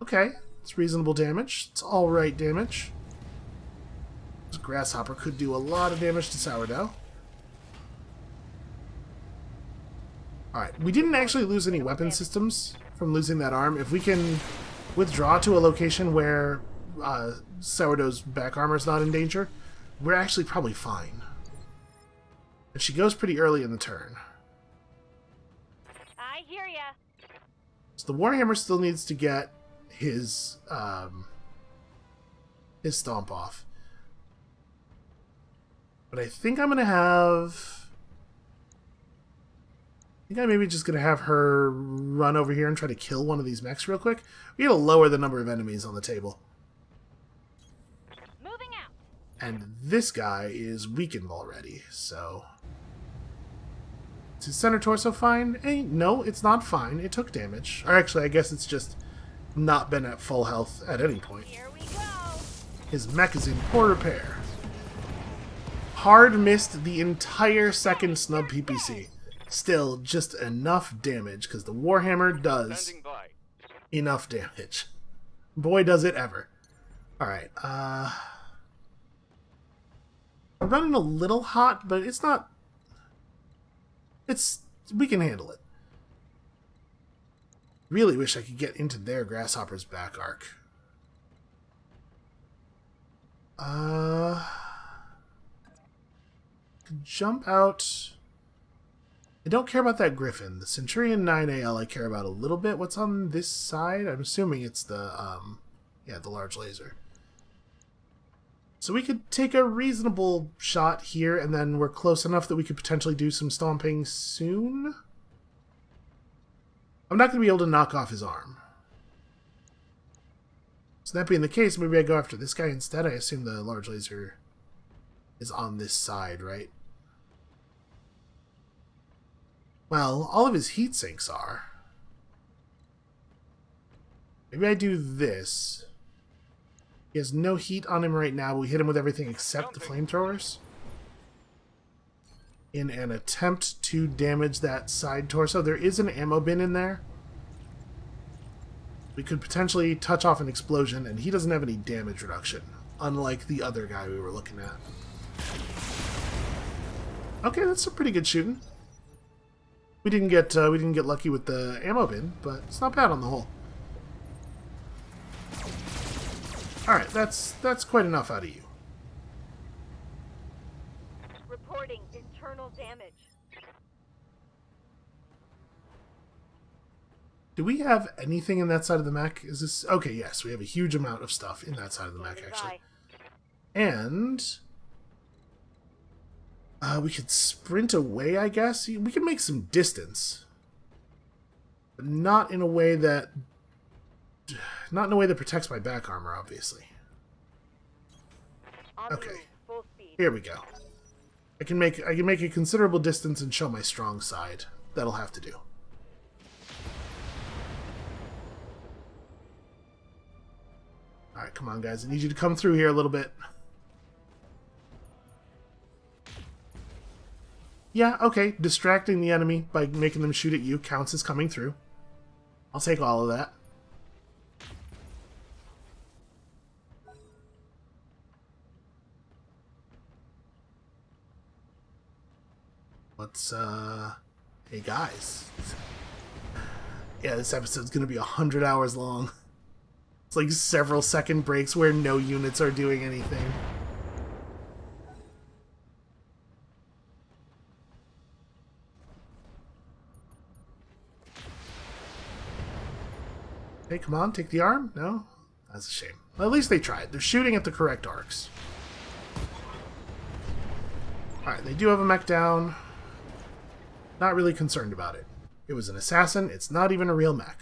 Okay, it's reasonable damage. It's alright damage. This Grasshopper could do a lot of damage to Sourdough. Alright, we didn't actually lose any weapon systems from losing that arm. If we can withdraw to a location where Sourdough's back armor is not in danger, we're actually probably fine. And she goes pretty early in the turn. I hear ya. So the Warhammer still needs to get his stomp off. But I think I'm gonna have... I think I'm maybe just gonna have her run over here and try to kill one of these mechs real quick. We gotta lower the number of enemies on the table. Moving out. And this guy is weakened already, so... Is his center torso fine? No, it's not fine. It took damage. Or actually, I guess it's just not been at full health at any point. Here we go. His mech is in poor repair. Hard missed the entire second snub PPC. Still, just enough damage, because the Warhammer does Standing by. enough damage. Boy, does it ever. Alright, I'm running a little hot, but it's not... we can handle it. Really wish I could get into their Grasshopper's back arc. Could jump out. I don't care about that Griffin. The Centurion 9AL I care about a little bit. What's on this side? I'm assuming it's the, the large laser. So we could take a reasonable shot here, and then we're close enough that we could potentially do some stomping soon. I'm not going to be able to knock off his arm. So that being the case, maybe I go after this guy instead. I assume the large laser is on this side, right? Well, all of his heat sinks are. Maybe I do this. He has no heat on him right now, but we hit him with everything except the flamethrowers. In an attempt to damage that side torso. There is an ammo bin in there. We could potentially touch off an explosion, and he doesn't have any damage reduction, unlike the other guy we were looking at. Okay, that's some pretty good shooting. We didn't get lucky with the ammo bin, but it's not bad on the whole. Alright, that's quite enough out of you. Reporting internal damage. Do we have anything in that side of the mech? Is this... Okay, yes, we have a huge amount of stuff in that side of the mech, actually. And... we could sprint away, I guess. We can make some distance. But not in a way that... Not in a way that protects my back armor, obviously. Okay. Full speed. Here we go. I can make a considerable distance and show my strong side. That'll have to do. Alright, come on, guys. I need you to come through here a little bit. Yeah, okay. Distracting the enemy by making them shoot at you counts as coming through. I'll take all of that. Let's, hey guys. Yeah, this episode's gonna be 100 hours long. It's like several second breaks where no units are doing anything. Hey, come on, take the arm? No? That's a shame. Well, at least they tried. They're shooting at the correct arcs. Alright, they do have a mech down. Not really concerned about it. It was an assassin. It's not even a real mech.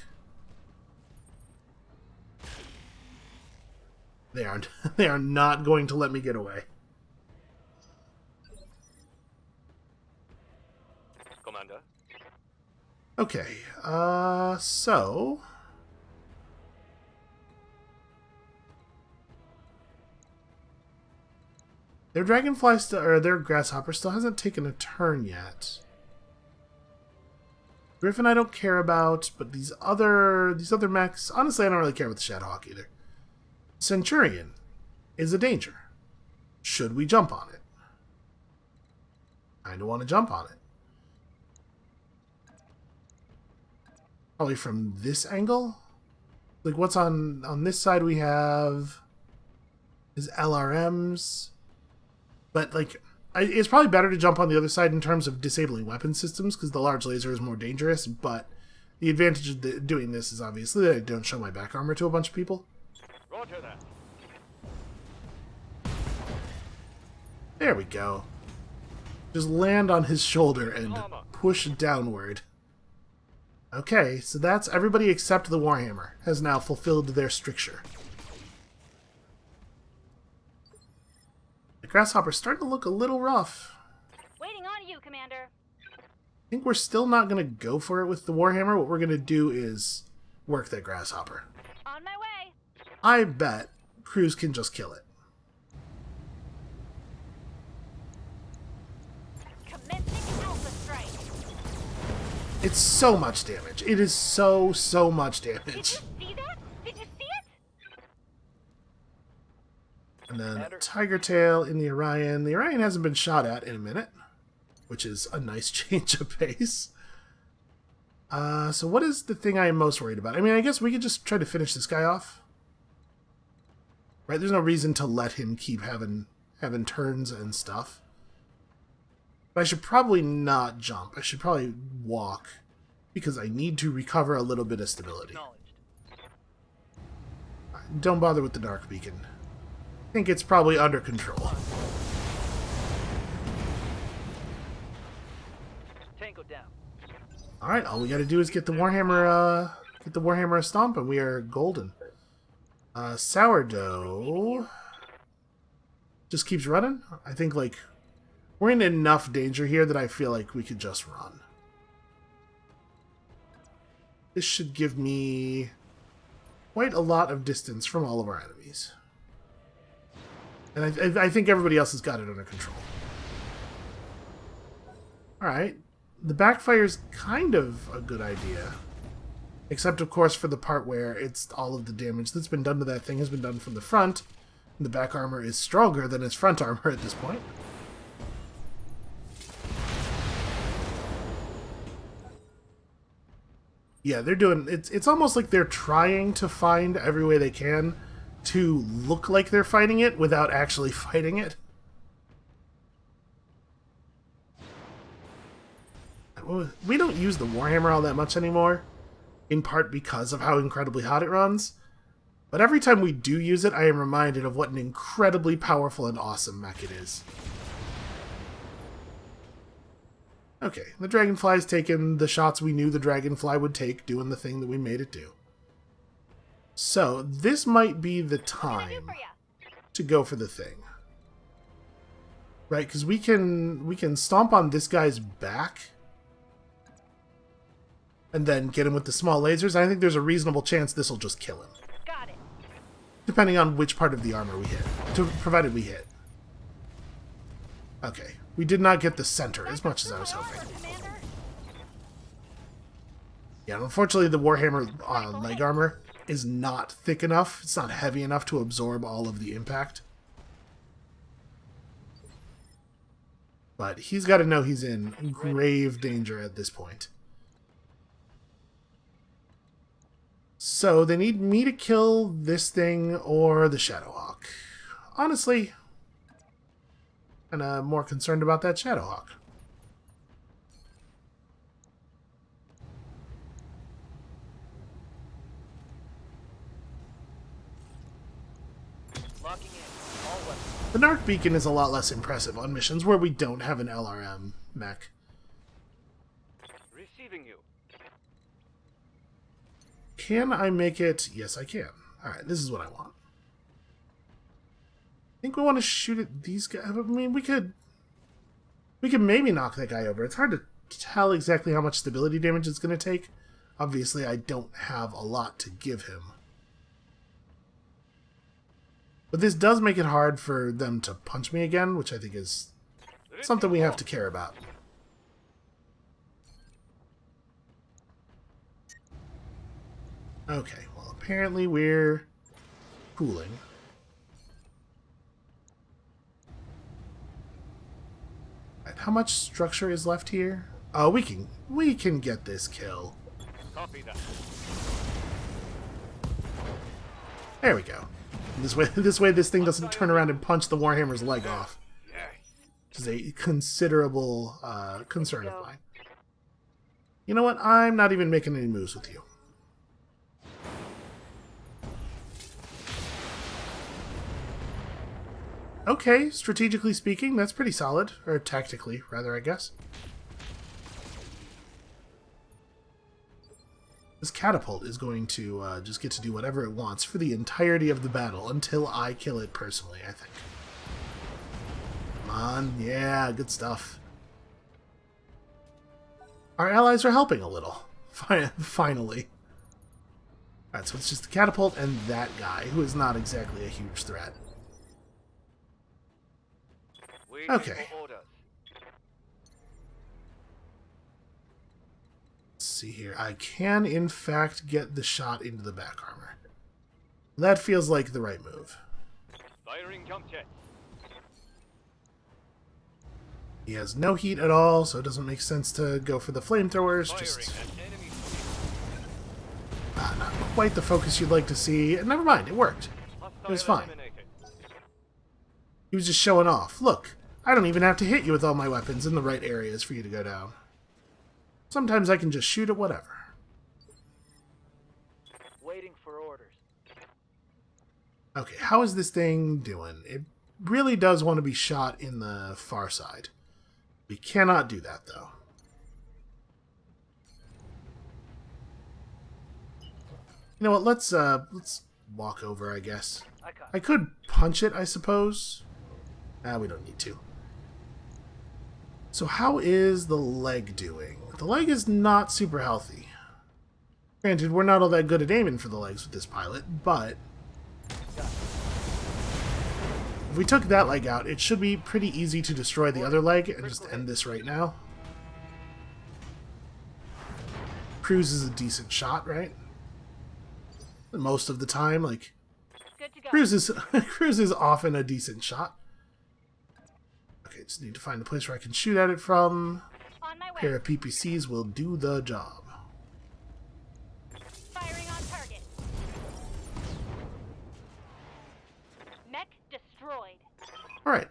They are not going to let me get away. Commander. Okay, so... Their dragonfly or their grasshopper still hasn't taken a turn yet. Griffin I don't care about, but these other mechs, honestly I don't really care about the Shadowhawk either. Centurion is a danger. Should we jump on it? I kinda want to jump on it. Probably from this angle? Like what's on this side we have is LRMs. But, like, it's probably better to jump on the other side in terms of disabling weapon systems, because the large laser is more dangerous, but the advantage of doing this is obviously that I don't show my back armor to a bunch of people. Roger that. There we go. Just land on his shoulder and push downward. Okay, so that's everybody except the Warhammer has now fulfilled their stricture. The Grasshopper's starting to look a little rough. Waiting on you, Commander. I think we're still not going to go for it with the Warhammer. What we're going to do is work that Grasshopper. On my way. I bet Cruz can just kill it. Commencing Alpha Strike. It's so much damage. It is so much Did you damage. see that? Did you see it? And then Tiger Tail in the Orion. The Orion hasn't been shot at in a minute, which is a nice change of pace. So what is the thing I am most worried about? I mean, I guess we could just try to finish this guy off. Right? There's no reason to let him keep having turns and stuff. But I should probably not jump. I should probably walk, because I need to recover a little bit of stability. Don't bother with the Dark Beacon. I think it's probably under control. Tango down. Alright, all we gotta do is get the Warhammer a stomp, and we are golden. Sourdough just keeps running. I think, like, we're in enough danger here that I feel like we could just run. This should give me quite a lot of distance from all of our enemies. And I think everybody else has got it under control. Alright. The backfire's kind of a good idea. Except, of course, for the part where it's all of the damage that's been done to that thing has been done from the front. And the back armor is stronger than its front armor at this point. Yeah, they're doing... It's almost like they're trying to find every way they can to look like they're fighting it without actually fighting it. We don't use the Warhammer all that much anymore, in part because of how incredibly hot it runs. But every time we do use it, I am reminded of what an incredibly powerful and awesome mech it is. Okay, the Dragonfly's taken the shots we knew the Dragonfly would take, doing the thing that we made it do. So, this might be the time to go for the thing. Right, because we can stomp on this guy's back and then get him with the small lasers. I think there's a reasonable chance this will just kill him. Got it. Depending on which part of the armor we hit. Provided we hit. Okay. We did not get the center as much as I was hoping. Yeah, unfortunately the Warhammer leg armor is not thick enough. It's not heavy enough to absorb all of the impact. But he's got to know he's in grave danger at this point. So they need me to kill this thing or the Shadowhawk. Honestly, I'm more concerned about that Shadowhawk. Locking in. All weapons. The Dark Beacon is a lot less impressive on missions where we don't have an LRM mech. Receiving you. Can I make it? Yes, I can. Alright, this is what I want. I think we want to shoot at these guys. I mean, we could maybe knock that guy over. It's hard to tell exactly how much stability damage it's going to take. Obviously, I don't have a lot to give him. But this does make it hard for them to punch me again, which I think is something we have to care about. Okay, well, apparently we're cooling. Right, how much structure is left here? Oh, we can get this kill. Copy that. There we go. This way this thing doesn't turn around and punch the Warhammer's leg off. which is a considerable concern of mine. You know what? I'm not even making any moves with you. Okay, strategically speaking, that's pretty solid. Or tactically, rather, I guess. This catapult is going to just get to do whatever it wants for the entirety of the battle until I kill it personally, I think. Come on. Yeah, good stuff. Our allies are helping a little. Finally. Alright, so it's just the catapult and that guy, who is not exactly a huge threat. Okay. Let's see here. I can, in fact, get the shot into the back armor. That feels like the right move. Firing jump jet. He has no heat at all, so it doesn't make sense to go for the flamethrowers. Just not quite the focus you'd like to see. And never mind, it worked. It was fine. He was just showing off. Look, I don't even have to hit you with all my weapons in the right areas for you to go down. Sometimes I can just shoot at whatever. Waiting for orders. Okay, how is this thing doing? It really does want to be shot in the far side. We cannot do that, though. You know what? Let's walk over, I guess. I could punch it, I suppose. We don't need to. So how is the leg doing? The leg is not super healthy. Granted, we're not all that good at aiming for the legs with this pilot, but if we took that leg out, it should be pretty easy to destroy the other leg and just end this right now. Cruise is a decent shot, right? Most of the time, like, Cruise is often a decent shot. Okay, just need to find a place where I can shoot at it from. A pair of PPCs will do the job. Firing on target. Mech destroyed. Alright.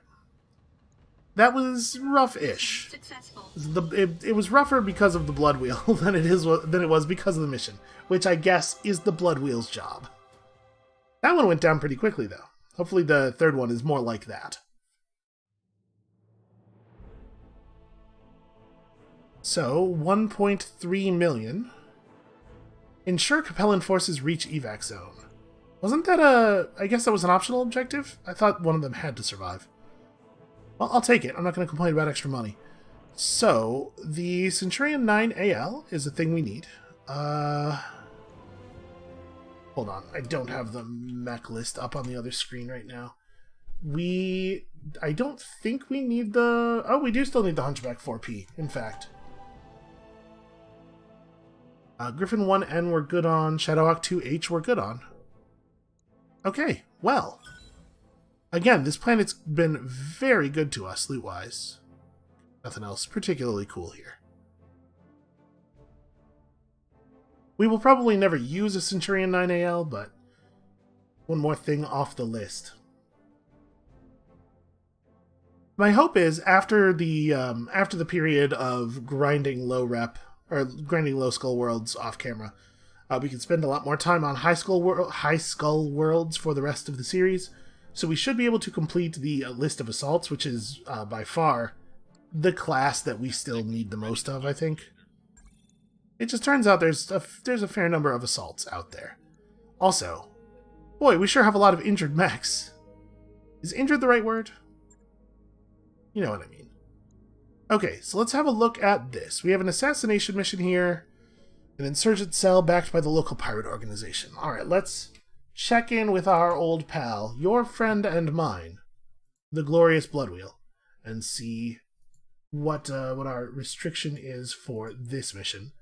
That was rough-ish. Successful. It was rougher because of the blood wheel than it was because of the mission, which I guess is the blood wheel's job. That one went down pretty quickly, though. Hopefully the third one is more like that. So, 1.3 million. Ensure Capellan forces reach evac zone. Wasn't that I guess that was an optional objective? I thought one of them had to survive. Well, I'll take it. I'm not going to complain about extra money. So, the Centurion 9 AL is a thing we need. Hold on. I don't have the mech list up on the other screen right now. I don't think we need the... Oh, we do still need the Hunchback 4P, in fact. Griffin 1N we're good on. Shadowhawk 2H we're good on. Okay, well. Again, this planet's been very good to us, loot-wise. Nothing else particularly cool here. We will probably never use a Centurion 9AL, but one more thing off the list. My hope is after the period of grinding low rep or grinding low skull worlds off camera, we can spend a lot more time on high skull worlds for the rest of the series. So we should be able to complete the list of assaults, which is by far the class that we still need the most of, I think. It just turns out there's a fair number of assaults out there. Also, boy, we sure have a lot of injured mechs. Is injured the right word? You know what I mean. Okay, so let's have a look at this. We have an assassination mission here. An insurgent cell backed by the local pirate organization. Alright, let's check in with our old pal, your friend and mine, the Glorious Bloodwheel, and see what our restriction is for this mission.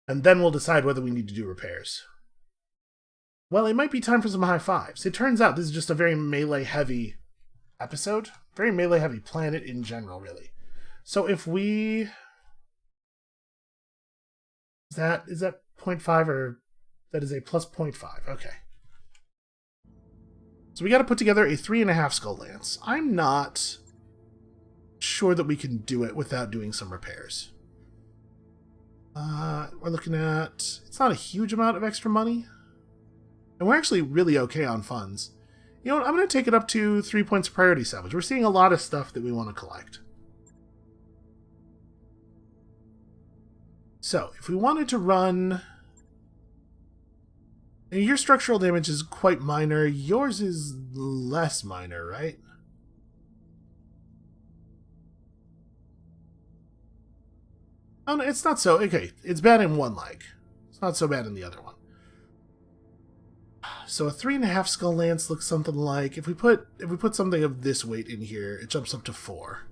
And then we'll decide whether we need to do repairs. Well, it might be time for some high fives. It turns out this is just a very melee-heavy episode. Very melee-heavy planet in general, really. So if we... Is that 0.5 or... That is a plus 0.5. Okay. So we got to put together a 3.5 Skull Lance. I'm not sure that we can do it without doing some repairs. We're looking at... It's not a huge amount of extra money. And we're actually really okay on funds. You know what? I'm going to take it up to 3 points of priority salvage. We're seeing a lot of stuff that we want to collect. So, if we wanted to run... Your structural damage is quite minor. Yours is less minor, right? Oh, no, it's not so... Okay, it's bad in one leg. It's not so bad in the other one. So a 3.5 skull lance looks something like... If we put something of this weight in here, it jumps up to 4.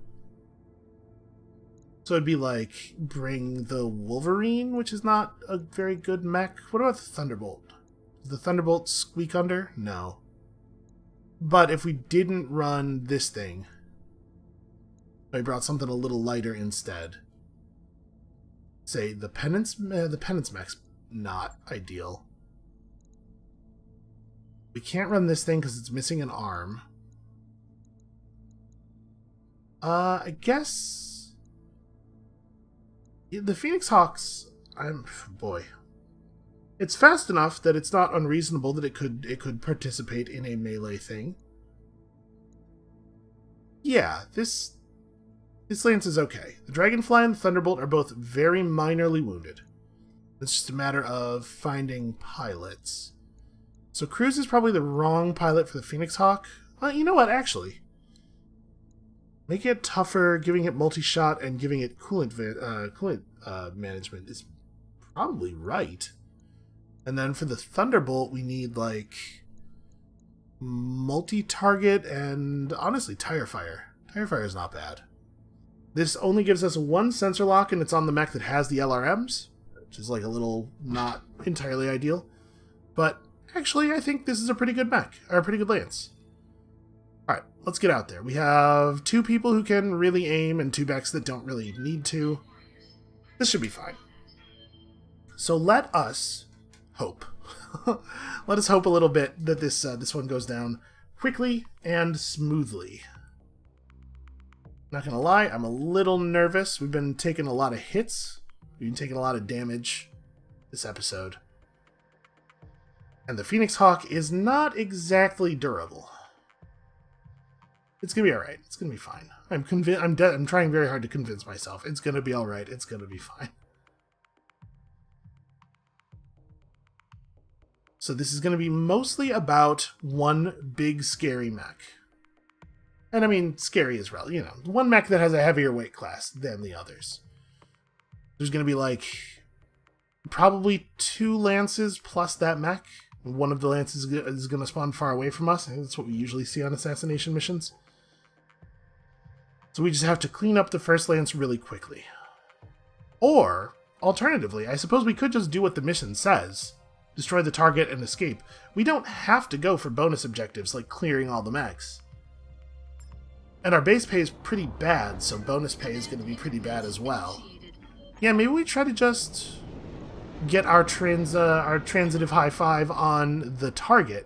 So it'd be like, bring the Wolverine, which is not a very good mech. What about the Thunderbolt? Does the Thunderbolt squeak under? No. But if we didn't run this thing, I brought something a little lighter instead. Say, the Penance mech's not ideal. We can't run this thing because it's missing an arm. I guess... The Phoenix Hawks... Boy. It's fast enough that it's not unreasonable that it could participate in a melee thing. Yeah, this lance is okay. The Dragonfly and the Thunderbolt are both very minorly wounded. It's just a matter of finding pilots. So Cruz is probably the wrong pilot for the Phoenix Hawk. You know what, actually. Making it tougher, giving it multi-shot, and giving it coolant management is probably right. And then for the Thunderbolt, we need, like, multi-target and, honestly, tire fire. Tire fire is not bad. This only gives us one sensor lock, and it's on the mech that has the LRMs, which is, like, a little not entirely ideal. But... Actually, I think this is a pretty good mech, or a pretty good lance. Alright, let's get out there. We have 2 people who can really aim and 2 mechs that don't really need to. This should be fine. So let us hope. Let us hope a little bit that this one goes down quickly and smoothly. Not gonna lie, I'm a little nervous. We've been taking a lot of hits. We've been taking a lot of damage this episode. And the Phoenix Hawk is not exactly durable. It's gonna be alright. It's gonna be fine. I'm trying very hard to convince myself. It's gonna be alright. It's gonna be fine. So this is gonna be mostly about one big scary mech. And I mean, scary as well. You know, one mech that has a heavier weight class than the others. There's gonna be like probably 2 lances plus that mech. One of the lances is going to spawn far away from us. I think that's what we usually see on assassination missions. So we just have to clean up the first lance really quickly. Or, alternatively, I suppose we could just do what the mission says. Destroy the target and escape. We don't have to go for bonus objectives like clearing all the mechs. And our base pay is pretty bad, so bonus pay is going to be pretty bad as well. Yeah, maybe we try to just... get our transitive high 5 on the target.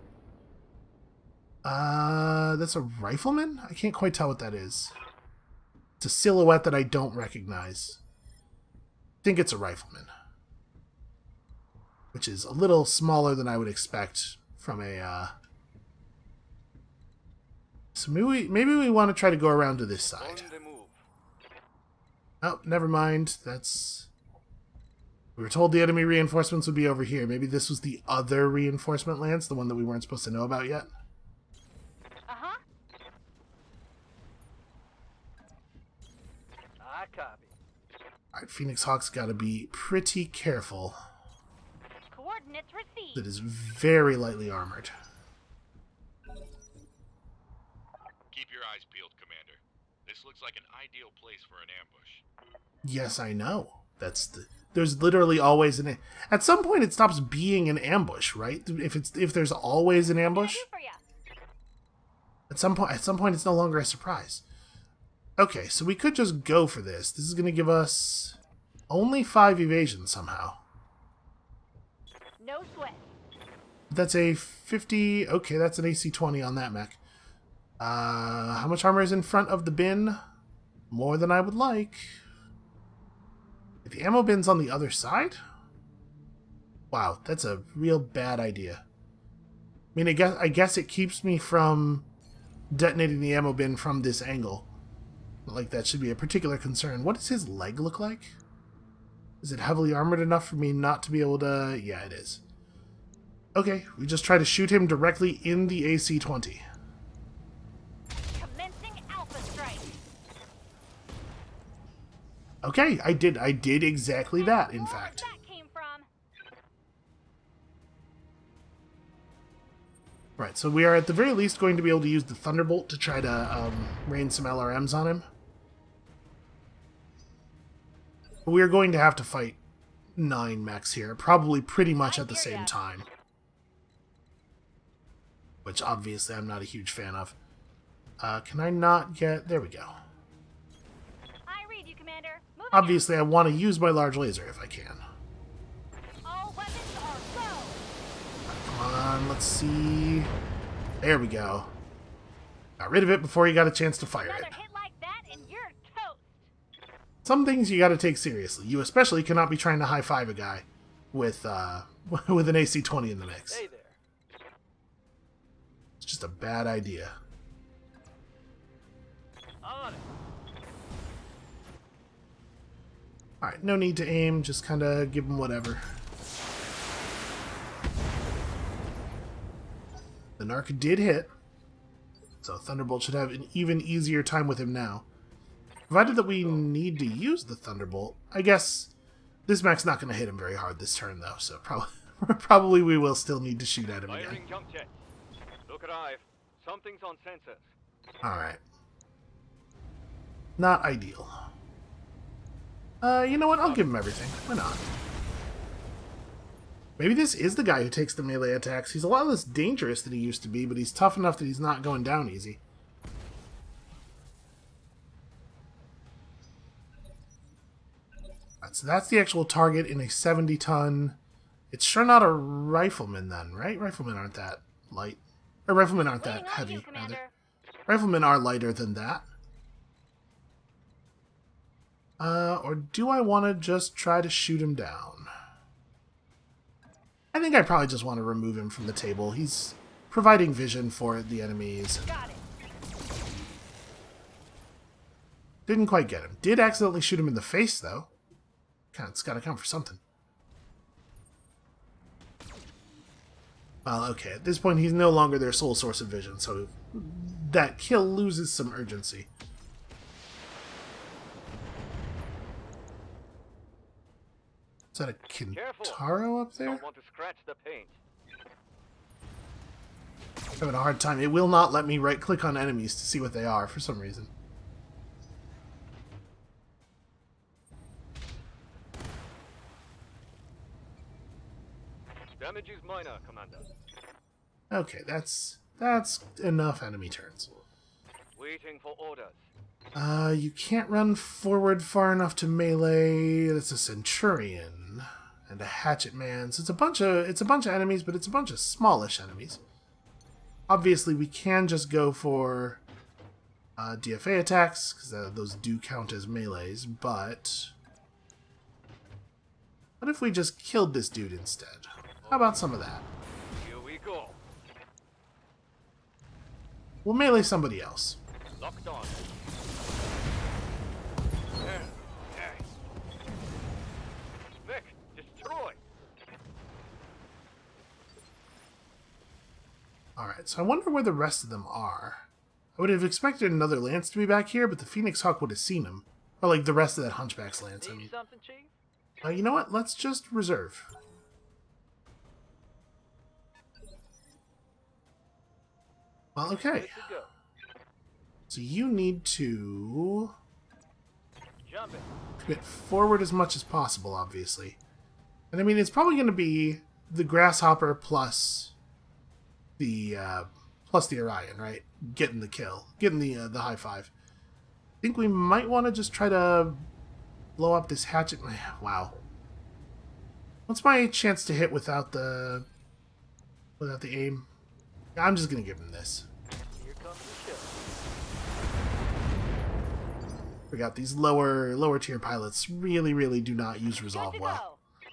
That's a rifleman? I can't quite tell what that is. It's a silhouette that I don't recognize. I think it's a rifleman. Which is a little smaller than I would expect from a, So maybe we want to try to go around to this side. Oh, never mind. That's... We were told the enemy reinforcements would be over here. Maybe this was the other reinforcement lance, the one that we weren't supposed to know about yet. Uh-huh. I copy. Alright, Phoenix Hawk's gotta be pretty careful. Coordinates received. It is very lightly armored. Keep your eyes peeled, Commander. This looks like an ideal place for an ambush. Yes, I know. There's literally always an... At some point, it stops being an ambush, right? If there's always an ambush, For ya. at some point, it's no longer a surprise. Okay, so we could just go for this. This is going to give us only 5 evasion somehow. No sweat. That's a 50... Okay, that's an AC 20 on that mech. How much armor is in front of the bin? More than I would like. If the ammo bin's on the other side? Wow, that's a real bad idea. I mean, I guess it keeps me from detonating the ammo bin from this angle. Like, that should be a particular concern. What does his leg look like? Is it heavily armored enough for me not to be able to... Yeah, it is. Okay, we just try to shoot him directly in the AC-20. Commencing Alpha Strike. Okay, I did exactly that, in fact. That came from. Right, so we are at the very least going to be able to use the Thunderbolt to try to rain some LRMs on him. We are going to have to fight 9 mechs here, probably pretty much at the same time. Which, obviously, I'm not a huge fan of. Can I not get... There we go. I read you, Commander. Moving Obviously, I want to use my large laser if I can. out. All weapons are go. Come on, let's see... There we go. Got rid of it before you got a chance to fire it. Another hit like that and you're toast. Some things you gotta take seriously. You especially cannot be trying to high-five a guy with with an AC-20 in the mix. Hey there. It's just a bad idea. On it. Alright, no need to aim, just kinda give him whatever. The Narc did hit, so Thunderbolt should have an even easier time with him now. Provided that we need to use the Thunderbolt. I guess this mech's not going to hit him very hard this turn, though, so probably we will still need to shoot at him again. Firing jump jet. Look alive. Something's on sensors. Alright. Not ideal. You know what? I'll give him everything. Why not? Maybe this is the guy who takes the melee attacks. He's a lot less dangerous than he used to be, but he's tough enough that he's not going down easy. So that's the actual target in a 70-ton... It's sure not a rifleman then, right? Riflemen aren't that light. Or riflemen aren't that Waiting on heavy, you, rather. Commander. Riflemen are lighter than that. Or do I want to just try to shoot him down? I think I probably just want to remove him from the table. He's providing vision for the enemies. Got it. Didn't quite get him. Did accidentally shoot him in the face, though. It's got to count for something. Well, okay. At this point, he's no longer their sole source of vision, so that kill loses some urgency. Is that a Kintaro up there? Don't want to scratch the paint. I'm having a hard time. It will not let me right-click on enemies to see what they are for some reason. Damage is minor, Commander. Okay, that's enough enemy turns. Waiting for orders. You can't run forward far enough to melee. That's a Centurion and a Hatchet Man. So it's a bunch of enemies, but it's a bunch of smallish enemies. Obviously, we can just go for DFA attacks because those do count as melees. But what if we just killed this dude instead? How about some of that? Here we go. We'll melee somebody else. Locked on. Mech, destroy. Alright, so I wonder where the rest of them are. I would have expected another Lance to be back here, but the Phoenix Hawk would have seen him. Or, like, the rest of that Hunchback's Lance, I mean. Need something, Chief? You know what? Let's just reserve. Well, okay. Good to go. So you need to Jump it. commit forward as much as possible, obviously. And I mean, it's probably going to be the Grasshopper plus the Orion, right? Getting the kill, getting the high five. I think we might want to just try to blow up this hatchet. Wow. What's my chance to hit without the aim? I'm just gonna give him this. Here comes the ship. Forgot these lower tier pilots really do not use Good resolve to well. go.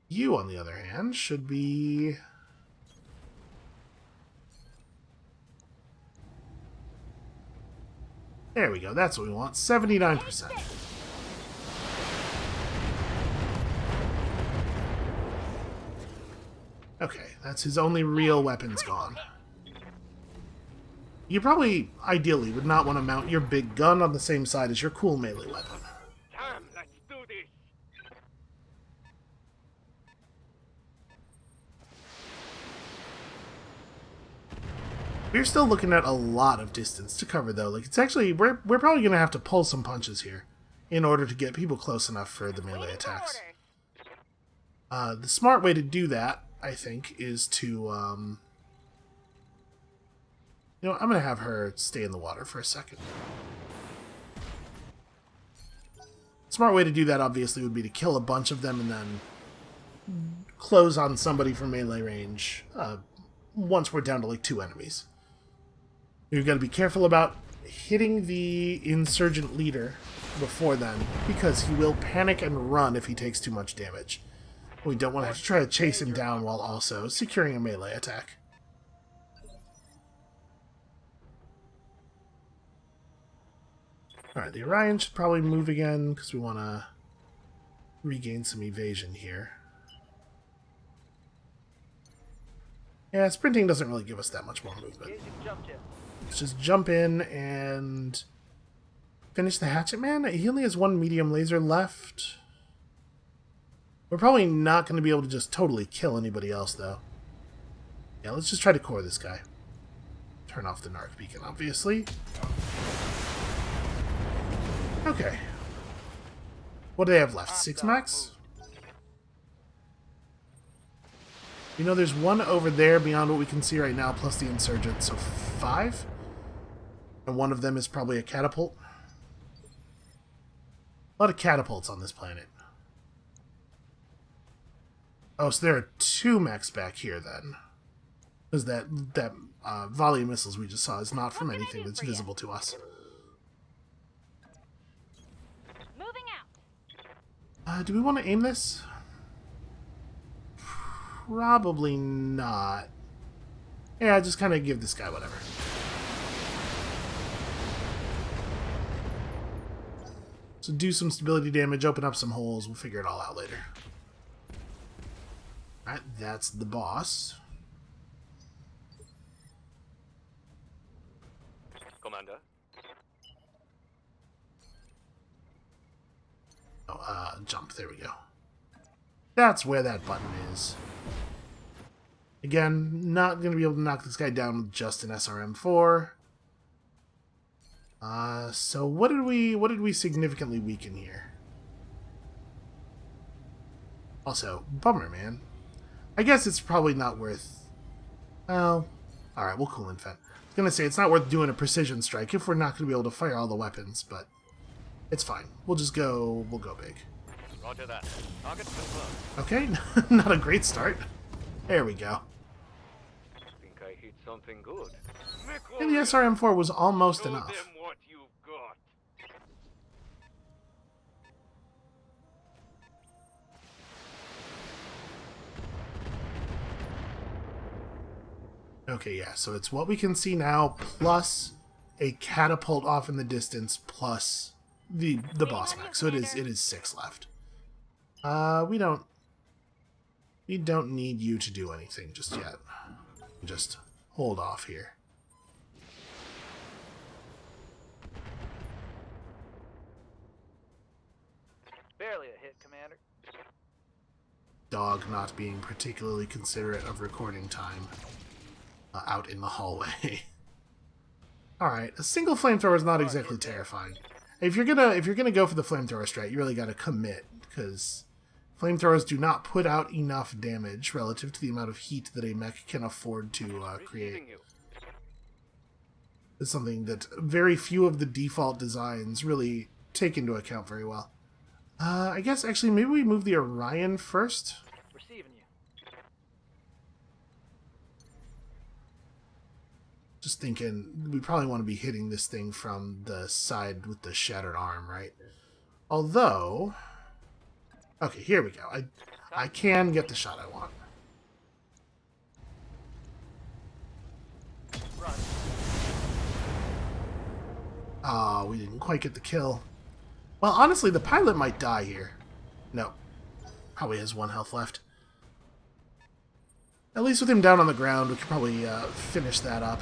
You, on the other hand, should be... There we go, that's what we want. 79%. Okay, that's his only real weapons gone. You probably, ideally, would not want to mount your big gun on the same side as your cool melee weapon. Damn, let's do this. We're still looking at a lot of distance to cover, though. Like, it's actually, we're probably going to have to pull some punches here in order to get people close enough for the melee Waiting for attacks. orders. The smart way to do that, I think, is to, you know, I'm going to have her stay in the water for a second. Smart way to do that, obviously, would be to kill a bunch of them and then close on somebody from melee range once we're down to, like, 2 enemies. You've got to be careful about hitting the insurgent leader before then, because he will panic and run if he takes too much damage. We don't want to have to try to chase him down while also securing a melee attack. Alright, the Orion should probably move again, because we want to regain some evasion here. Yeah, sprinting doesn't really give us that much more movement. Here's your jump jet. Let's just jump in and finish the Hatchet Man. He only has 1 medium laser left. We're probably not going to be able to just totally kill anybody else, though. Yeah, let's just try to core this guy. Turn off the Narc Beacon, obviously. Okay. What do they have left? 6 max? You know, there's 1 over there beyond what we can see right now, plus the Insurgent, so 5? And 1 of them is probably a catapult. A lot of catapults on this planet. Oh, so there are 2 mechs back here, then. Because that volley of missiles we just saw is not from anything that's visible to us. Moving out. Do we want to aim this? Probably not. Yeah, just kind of give this guy whatever. So do some stability damage, open up some holes, we'll figure it all out later. Alright, that's the boss. Commander. Oh, jump, there we go. That's where that button is. Again, not going to be able to knock this guy down with just an SRM-4. So what did we significantly weaken here? Also, bummer, man. I guess it's probably not worth... Well, alright, we'll cool infant. I was going to say, it's not worth doing a precision strike if we're not going to be able to fire all the weapons, but it's fine. We'll go big. Roger that. Target confirmed. Okay, not a great start. There we go. Think I hit something good. And the SRM-4 was almost Show enough. them what you've got. Okay, yeah, so it's what we can see now, plus a catapult off in the distance, plus the boss mech. So it is 6 left. We don't need you to do anything just yet. Just hold off here. Barely a hit, Commander. Dog not being particularly considerate of recording time out in the hallway. Alright, a single flamethrower is not exactly terrifying. If you're gonna go for the flamethrower strat, you really gotta commit, because flamethrowers do not put out enough damage relative to the amount of heat that a mech can afford to create. Receiving you. It's something that very few of the default designs really take into account very well. I guess actually maybe we move the Orion first. Receiving you. Just thinking, we probably want to be hitting this thing from the side with the shattered arm, right? Although... Okay, here we go. I can get the shot I want. Run. Oh, we didn't quite get the kill. Well, honestly, the pilot might die here. No. Probably has 1 health left. At least with him down on the ground, we could probably finish that up.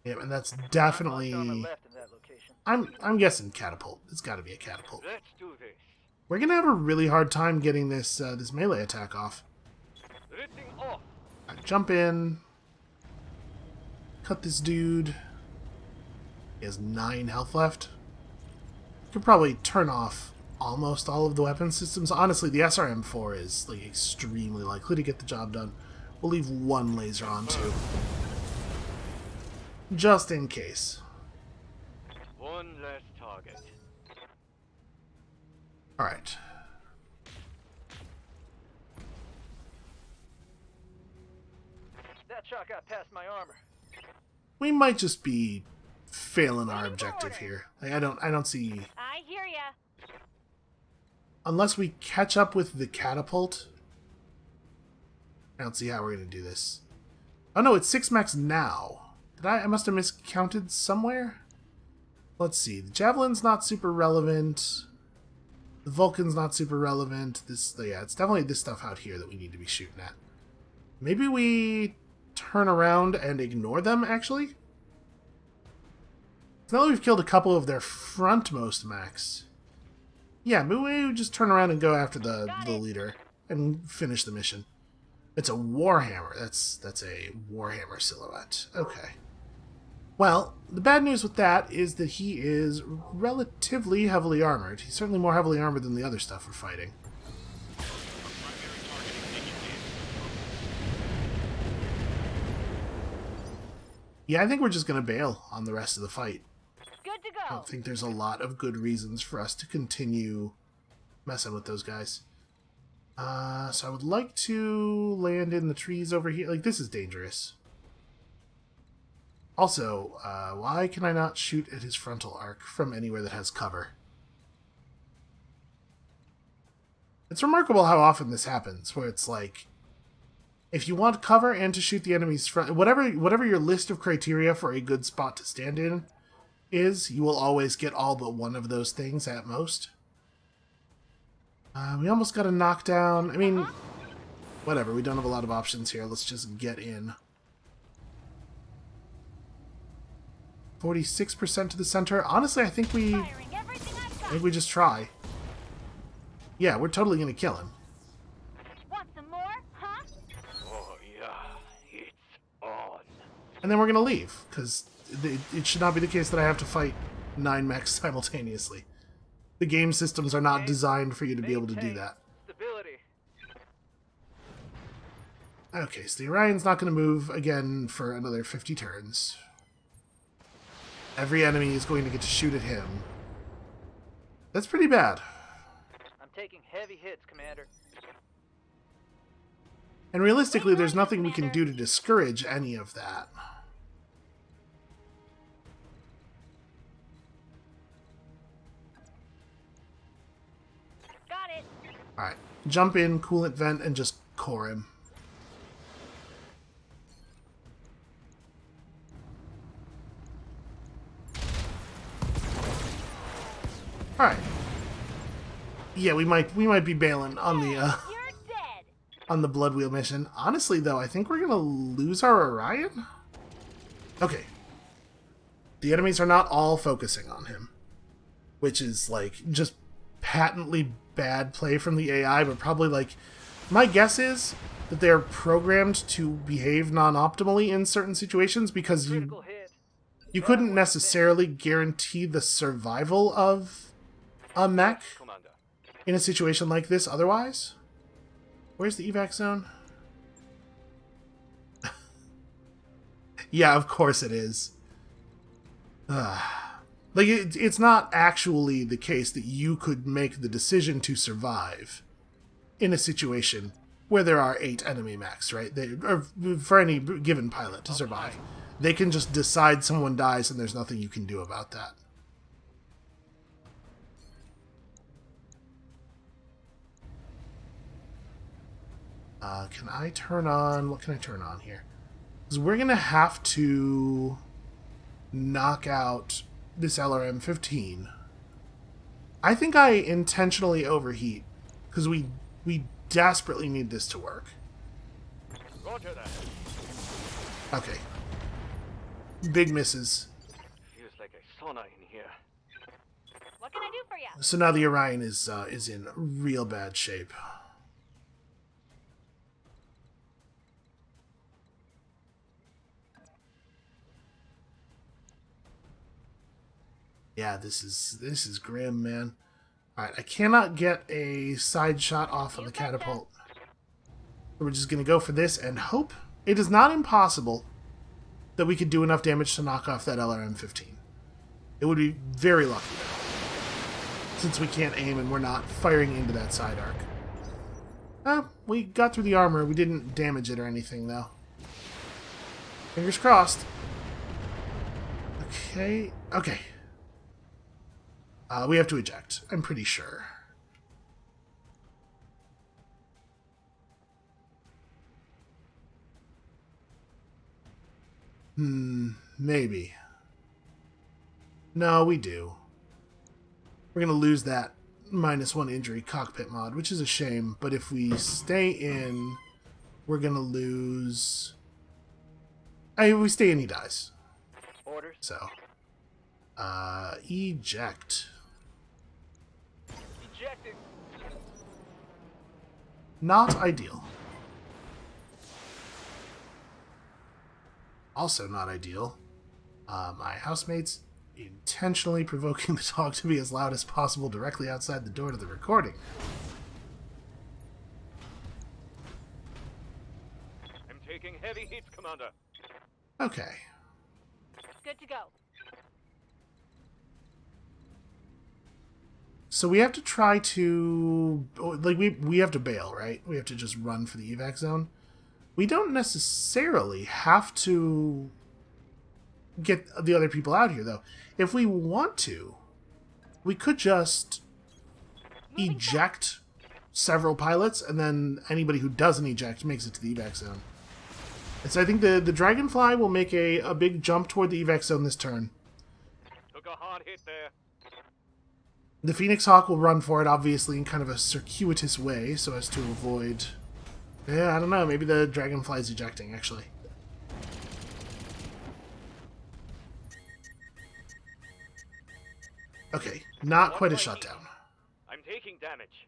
Yeah, and that's definitely... On the left in that location. I'm guessing catapult. It's got to be a catapult. Let's do this. We're gonna have a really hard time getting this this melee attack off. Lifting off. Jump in. Cut this dude. He has 9 health left. Could probably turn off almost all of the weapon systems. Honestly, the SRM-4 is like extremely likely to get the job done. We'll leave 1 laser on too. Just in case. One less target. Alright. That shot got past my armor. We might just be failing our objective here. Like, I don't see... I hear ya. Unless we catch up with the catapult, I don't see how we're going to do this. Oh no, it's 6 mechs now. I must have miscounted somewhere? Let's see. The Javelin's not super relevant. The Vulcan's not super relevant. Yeah, it's definitely this stuff out here that we need to be shooting at. Maybe we turn around and ignore them, actually? So now that we've killed a couple of their frontmost mechs. Yeah, maybe we just turn around and go after the leader and finish the mission. It's a Warhammer. That's a Warhammer silhouette. Okay. Well, the bad news with that is that he is relatively heavily armored. He's certainly more heavily armored than the other stuff we're fighting. Yeah, I think we're just going to bail on the rest of the fight. Good to I go. don't think there's a lot of good reasons for us to continue messing with those guys. So I would like to land in the trees over here. Like, this is dangerous. Also, why can I not shoot at his frontal arc from anywhere that has cover? It's remarkable how often this happens, where it's like, if you want cover and to shoot the enemy's front, whatever your list of criteria for a good spot to stand in is, you will always get all but one of those things at most. We almost got a knockdown. I mean, whatever, we don't have a lot of options here. Let's just get in. 46% to the center. Honestly, I think we just try. Yeah, we're totally gonna kill him. Want some more, huh? Oh yeah, it's on. And then we're gonna leave, because it should not be the case that I have to fight 9 mechs simultaneously. The game systems are not designed for you to be able to do that. Stability. Okay, so the Orion's not going to move again for another 50 turns. Every enemy is going to get to shoot at him. That's pretty bad. I'm taking heavy hits, Commander. And realistically, there's nothing we can do to discourage any of that. Got it. Alright, jump in, coolant vent, and just core him. Alright. Yeah, we might be bailing on the You're dead. on the Blood Wheel mission. Honestly, though, I think we're gonna lose our Orion. Okay. The enemies are not all focusing on him, which is like just patently bad play from the AI, but probably like my guess is that they're programmed to behave non-optimally in certain situations because Critical hit. you couldn't necessarily guarantee the survival of a mech Commander. in a situation like this otherwise. Where's the evac zone? Yeah, of course it is. Like, it's not actually the case that you could make the decision to survive in a situation where there are 8 enemy mechs, right? Or for any given pilot to survive. They can just decide someone dies and there's nothing you can do about that. Can I turn on... What can I turn on here? Because we're going to have to knock out this LRM-15. I think I intentionally overheat, because we desperately need this to work. Roger that. Okay. Big misses. Feels like a sauna in here. What can I do for you? So now the Orion is in real bad shape. Yeah, this is grim, man. Alright, I cannot get a side shot off of the catapult. We're just going to go for this and hope. It is not impossible that we could do enough damage to knock off that LRM-15. It would be very lucky, though, since we can't aim and we're not firing into that side arc. We got through the armor. We didn't damage it or anything, though. Fingers crossed. Okay. Okay. We have to eject, I'm pretty sure. Maybe. No, we do. We're going to lose that -1 injury cockpit mod, which is a shame, but if we stay in, we're going to lose... If we stay in, he dies. Orders. So, eject. Ejecting. Not ideal. Also not ideal. My housemates intentionally provoking the dog to be as loud as possible directly outside the door to the recording. I'm taking heavy hits, Commander. Okay. Good to go. So we have to try to... Like, we have to bail, right? We have to just run for the evac zone. We don't necessarily have to get the other people out here, though. If we want to, we could just eject several pilots, and then anybody who doesn't eject makes it to the evac zone. And so I think the Dragonfly will make a big jump toward the evac zone this turn. Took a hard hit there. The Phoenix Hawk will run for it, obviously, in kind of a circuitous way, so as to avoid... Yeah, I don't know. Maybe the Dragonfly's ejecting, actually. Okay, not quite a shutdown. I'm taking damage.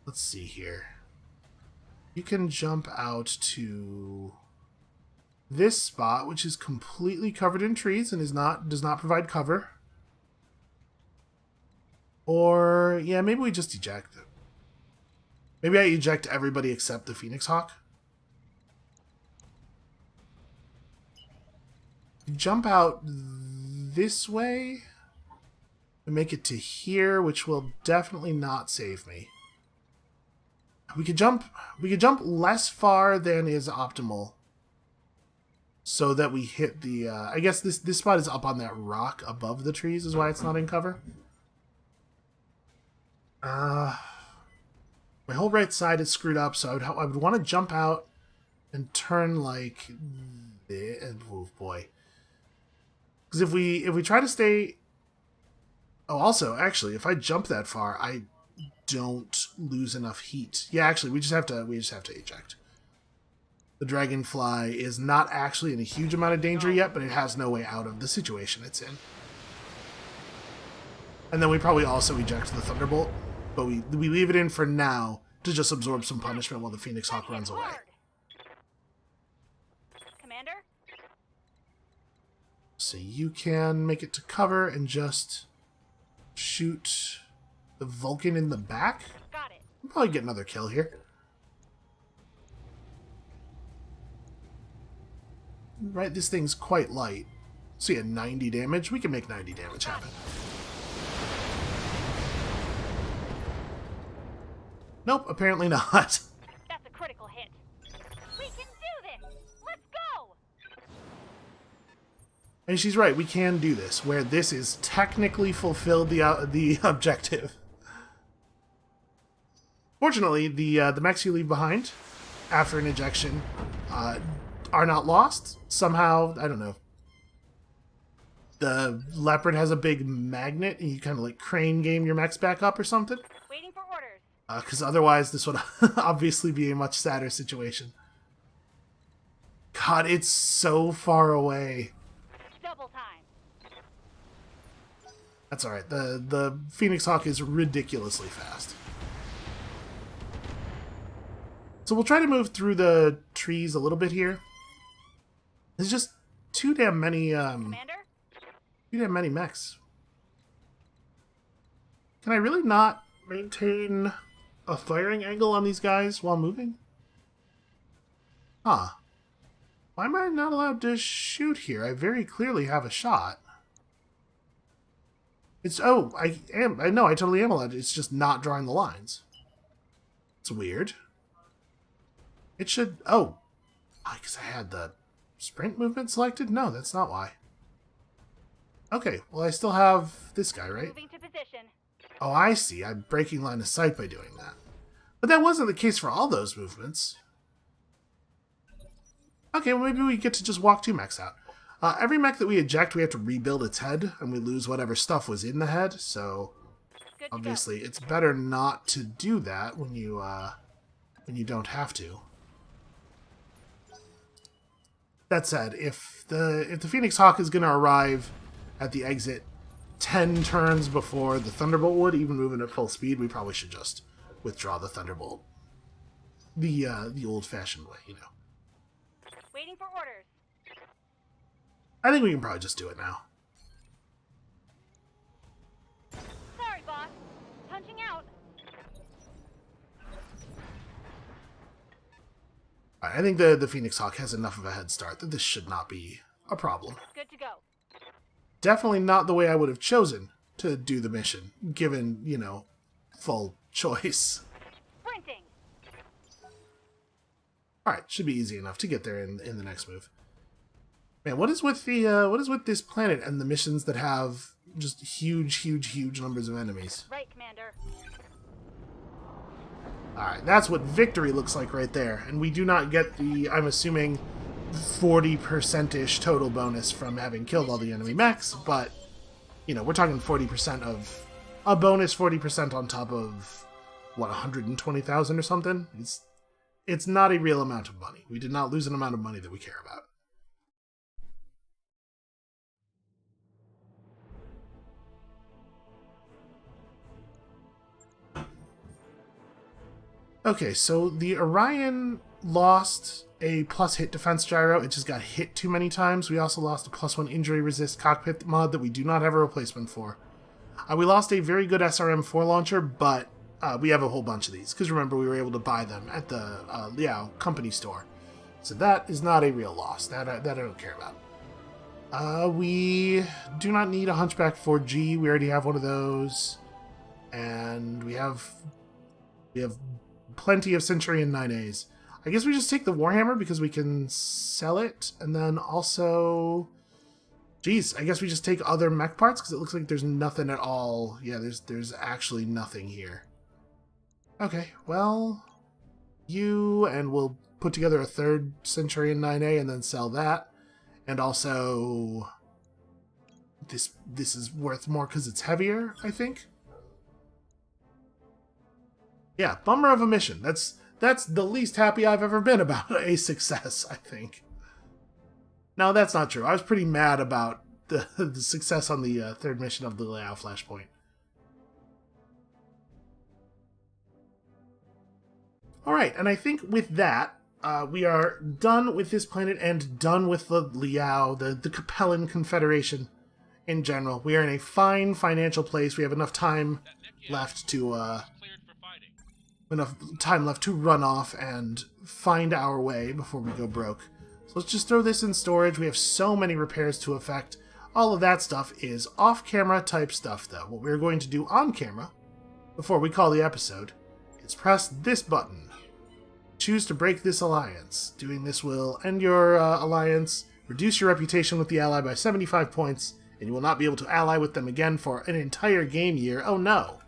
Let's see here. You can jump out to this spot, which is completely covered in trees and does not provide cover. Or, yeah, maybe we just eject. Maybe I eject everybody except the Phoenix Hawk. Jump out this way and make it to here, which will definitely not save me. We could jump less far than is optimal, so that we hit the. I guess this spot is up on that rock above the trees, is why it's not in cover. My whole right side is screwed up, so I would want to jump out and turn like this. Oh boy, because if we try to stay. Oh, also, actually, if I jump that far, I don't lose enough heat. Yeah, actually, we just have to eject. The Dragonfly is not actually in a huge amount of danger yet, but it has no way out of the situation it's in. And then we probably also eject the Thunderbolt, but we leave it in for now to just absorb some punishment while the Phoenix Hawk runs away. Commander? So you can make it to cover and just shoot the Vulcan in the back. Got it. We'll probably get another kill here. Right, this thing's quite light. So yeah, 90 damage. We can make 90 damage happen. Nope, apparently not. And she's right, we can do this, where this is technically fulfilled the objective. Fortunately, the mechs you leave behind after an ejection are not lost. Somehow, I don't know. The Leopard has a big magnet, and you kind of like crane game your mechs back up or something. Waiting for orders. Because otherwise, this would obviously be a much sadder situation. God, it's so far away. Double time. That's alright. The Phoenix Hawk is ridiculously fast. So we'll try to move through the trees a little bit here. There's just too damn many Commander? too damn many mechs. Can I really not maintain a firing angle on these guys while moving? Huh. Why am I not allowed to shoot here? I very clearly have a shot. It's I know I totally am allowed to. It's just not drawing the lines. It's weird. It should because I had the sprint movement selected? No, that's not why. Okay, well I still have this guy, right? Moving to position. Oh, I see. I'm breaking line of sight by doing that. But that wasn't the case for all those movements. Okay, well maybe we get to just walk two mechs out. Every mech that we eject, we have to rebuild its head, and we lose whatever stuff was in the head, so Good to obviously it's better not to do that when you don't have to. That said, if the Phoenix Hawk is going to arrive at the exit 10 turns before the Thunderbolt would, even moving at full speed, we probably should just withdraw the Thunderbolt the old-fashioned way, you know. go. Waiting for orders. I think we can probably just do it now. Sorry, boss. Punching out. I think the Phoenix Hawk has enough of a head start that this should not be a problem. Good to go. Definitely not the way I would have chosen to do the mission, given, you know, full choice. Sprinting. Alright, should be easy enough to get there in the next move. Man, what is with this planet and the missions that have just huge numbers of enemies? Right, Commander. Alright, that's what victory looks like right there. And we do not get the, I'm assuming, 40%-ish total bonus from having killed all the enemy mechs, but, you know, we're talking 40% of a bonus, 40% on top of, what, 120,000 or something? It's not a real amount of money. We did not lose an amount of money that we care about. Okay, so the Orion lost a plus hit defense gyro. It just got hit too many times. We also lost a +1 injury resist cockpit mod that we do not have a replacement for. We lost a very good SRM-4 launcher, but we have a whole bunch of these. Because remember, we were able to buy them at the Liao company store. So that is not a real loss. That I don't care about. We do not need a Hunchback 4G. We already have one of those. And we have plenty of Centurion 9As. I guess we just take the Warhammer because we can sell it, and then also... Geez, I guess we just take other mech parts because it looks like there's nothing at all. Yeah, there's actually nothing here. Okay, well... and we'll put together a third Centurion 9A and then sell that. And also... This is worth more because it's heavier, I think. Yeah, bummer of a mission. That's the least happy I've ever been about a success, I think. No, that's not true. I was pretty mad about the success on the third mission of the Liao Flashpoint. Alright, and I think with that, we are done with this planet and done with the Liao, the Capellan Confederation in general. We are in a fine financial place. We have enough time left to... enough time left to run off and find our way before we go broke. So let's just throw this in storage. We have so many repairs to effect. All of that stuff is off-camera type stuff, though. What we're going to do on camera, before we call the episode, is press this button. Choose to break this alliance. Doing this will end your alliance, Reduce your reputation with the ally by 75 points, and you will not be able to ally with them again for an entire game year. Oh no.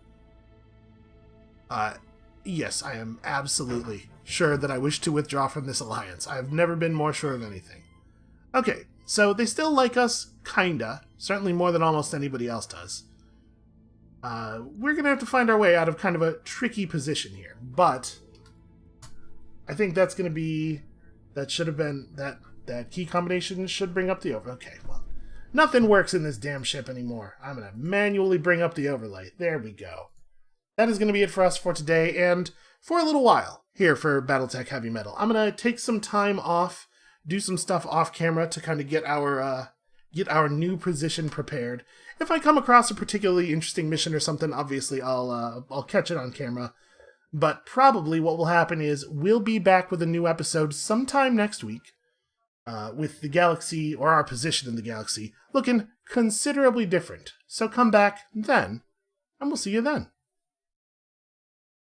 Yes, I am absolutely sure that I wish to withdraw from this alliance. I have never been more sure of anything. Okay, so they still like us, kinda. Certainly more than almost anybody else does. We're gonna have to find our way out of kind of a tricky position here, but I think that's gonna be... That should have been... That key combination should bring up the overlay. Okay, well, nothing works in this damn ship anymore. I'm gonna manually bring up the overlay. There we go. That is going to be it for us for today, and for a little while here for BattleTech Heavy Metal. I'm going to take some time off, do some stuff off camera to kind of get our new position prepared. If I come across a particularly interesting mission or something, obviously I'll catch it on camera. But probably what will happen is we'll be back with a new episode sometime next week, with the galaxy, or our position in the galaxy, looking considerably different. So come back then, and we'll see you then.